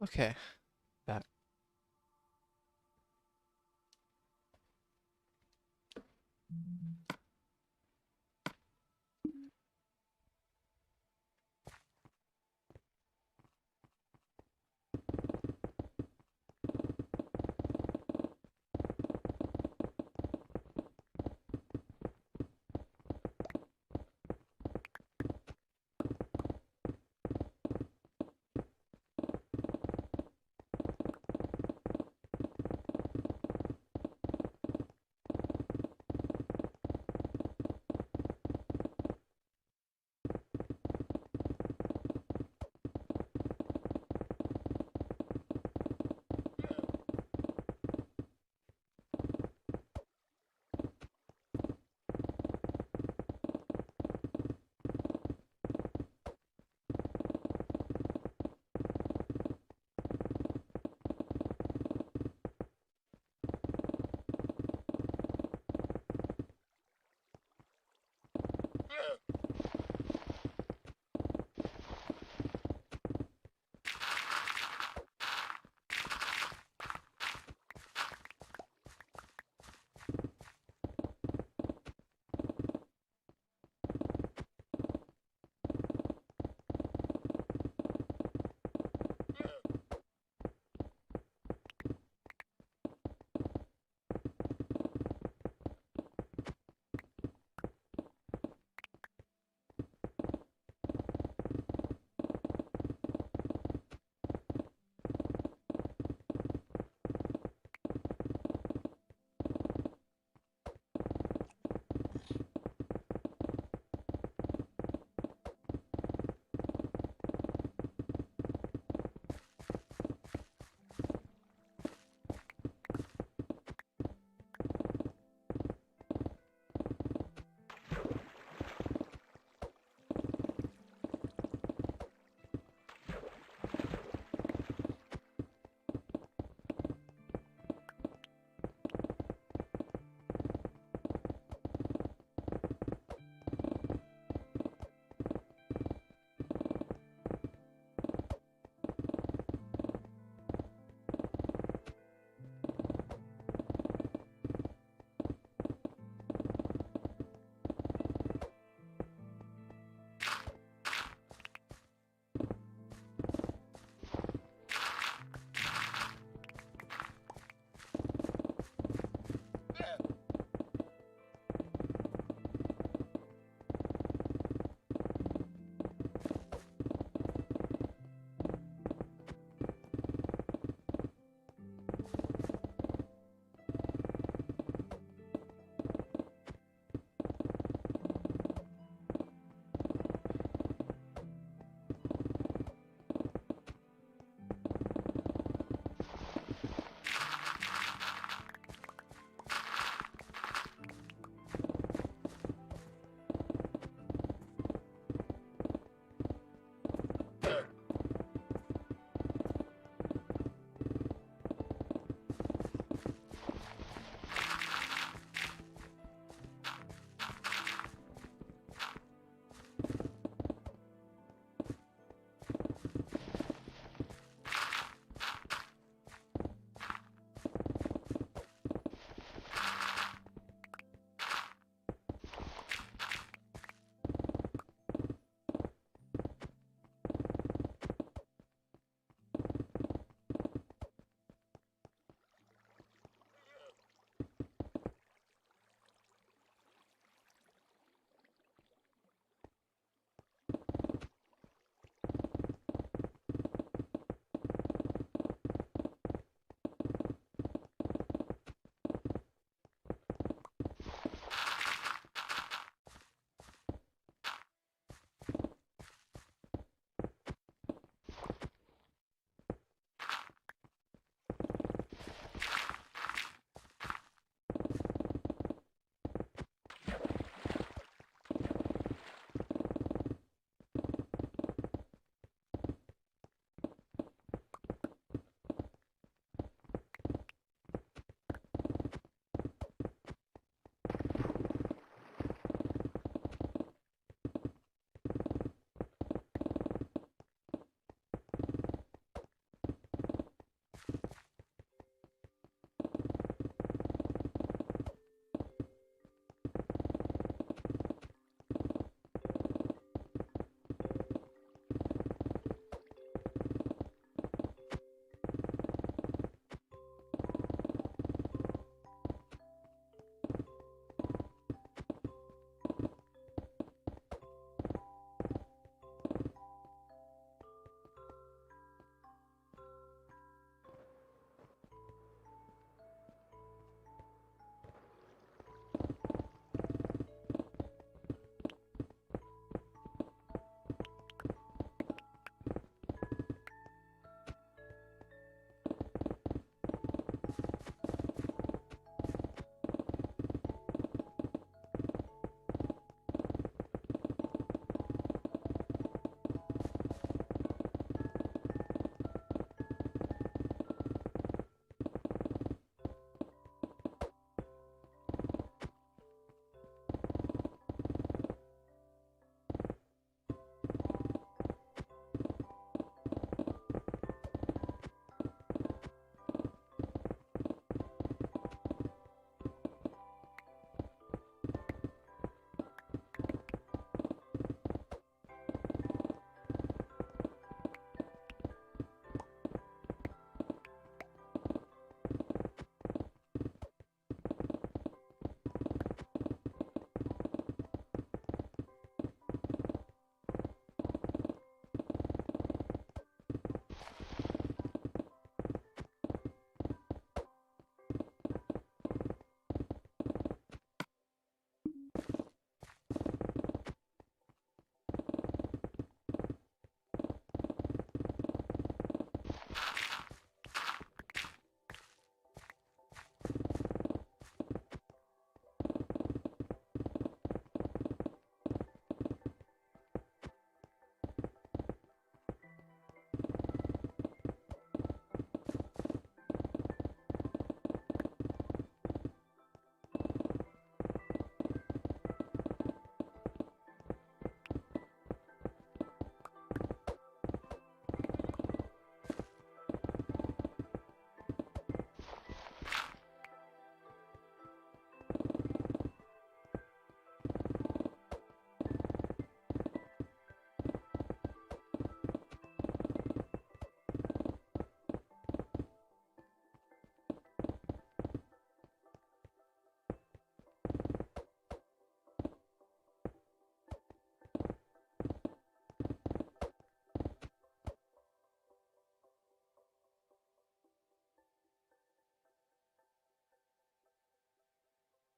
Okay. Back.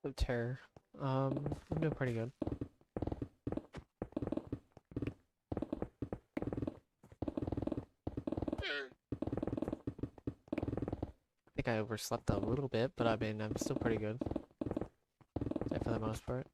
of terror. I'm doing pretty good. I think I overslept a little bit, but I mean, I'm still pretty good. Yeah, for the most part.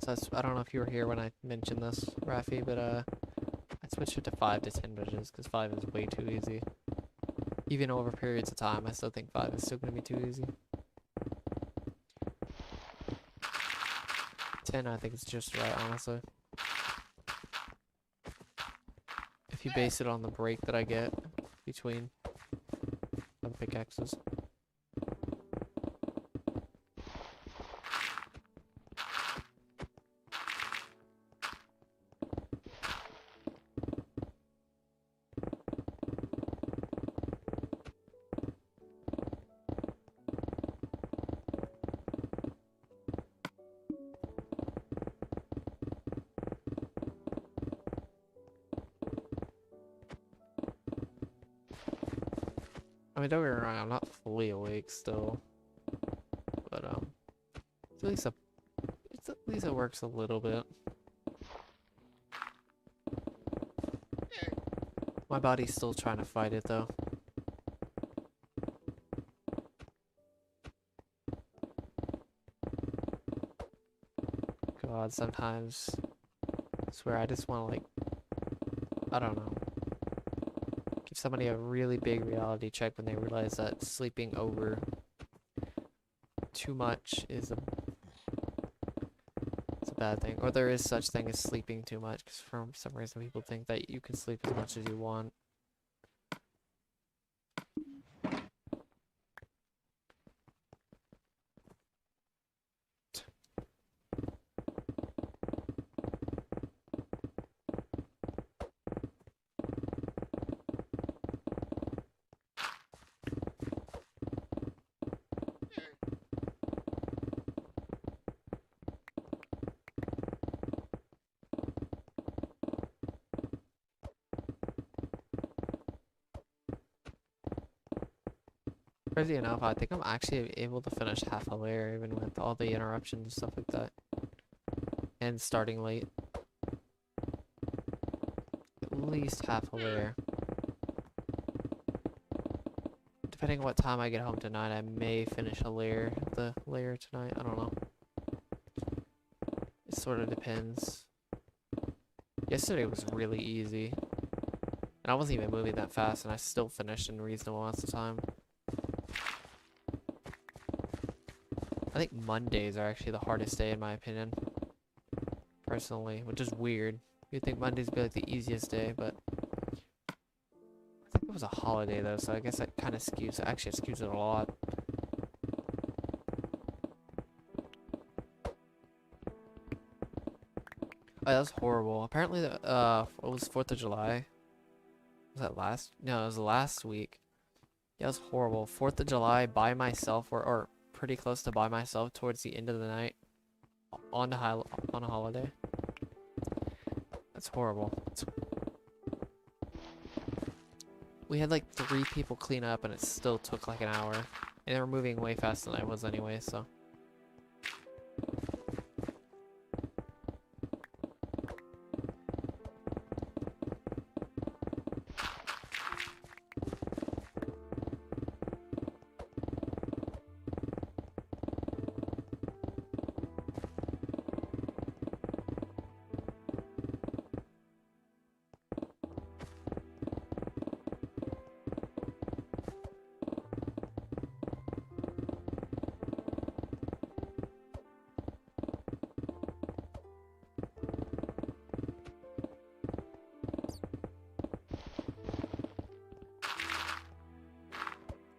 So I don't know if you were here when I mentioned this, Rafi, but I switched it to 5 to 10 bridges because 5 is way too easy. Even over periods of time, I still think 5 is still going to be too easy. 10, I think it's just right, honestly. If you base it on the break that I get between the pickaxes. I mean, don't get me wrong, I'm not fully awake still, but at least it works a little bit. My body's still trying to fight it though. God, sometimes I swear I just want to, like, I don't know, give somebody a really big reality check when they realize that sleeping over too much is a bad thing, or there is such thing as sleeping too much, because for some reason people think that you can sleep as much as you want. Crazy enough, I think I'm actually able to finish half a layer even with all the interruptions and stuff like that. And starting late. At least half a layer. Depending on what time I get home tonight, I may finish a layer, the layer tonight. I don't know. It sort of depends. Yesterday was really easy. And I wasn't even moving that fast, and I still finished in reasonable amounts of time. I think Mondays are actually the hardest day in my opinion. Personally, which is weird. You'd think Mondays would be like the easiest day, but I think it was a holiday though, so I guess that kind of skews it. Actually, it skews it a lot. Oh, that was horrible. Apparently, it was 4th of July. Was that last? No, it was last week. Yeah, it was horrible. 4th of July by myself, or pretty close to by myself towards the end of the night on a holiday. That's horrible. We had like 3 people clean up and it still took like an hour. And they were moving way faster than I was anyway, so.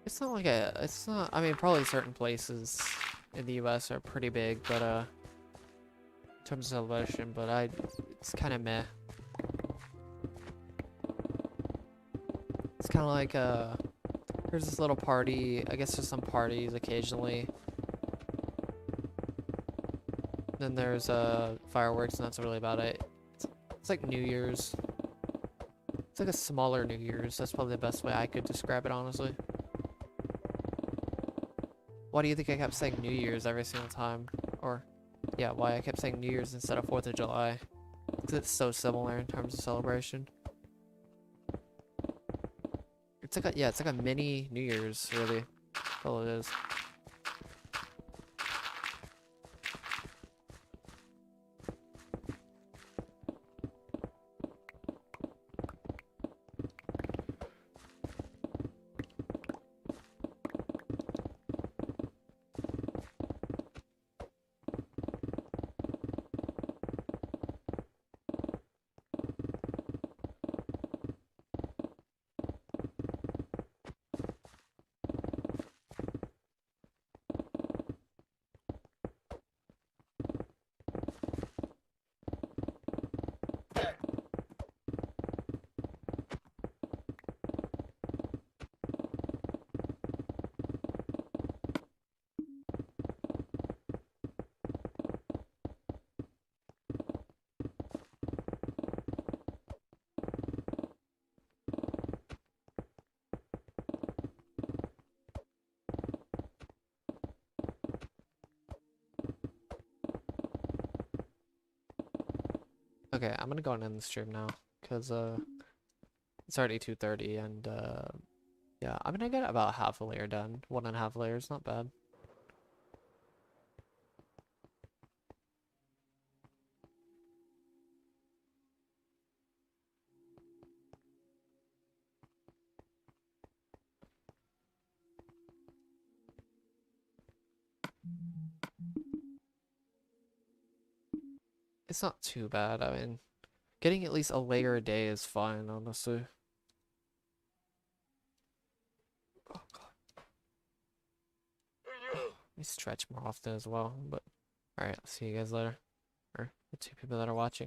It's not like it's not, I mean, probably certain places in the US are pretty big, but, in terms of celebration, but it's kind of meh. It's kind of like, there's this little party, I guess there's some parties occasionally. Then there's, fireworks, and that's really about it. It's like New Year's. It's like a smaller New Year's, that's probably the best way I could describe it, honestly. Why do you think I kept saying New Year's every single time? Or, yeah, why I kept saying New Year's instead of 4th of July? Because it's so similar in terms of celebration. It's like it's like a mini New Year's, really. That's all it is. Okay, I'm gonna go and end the stream now, because, it's already 2:30, and, yeah, I'm gonna get about half a layer done. 1.5 layers, not bad. It's not too bad, I mean, getting at least a layer a day is fine, honestly. Oh god. Let me stretch more often as well, but alright, I'll see you guys later. Or the 2 people that are watching.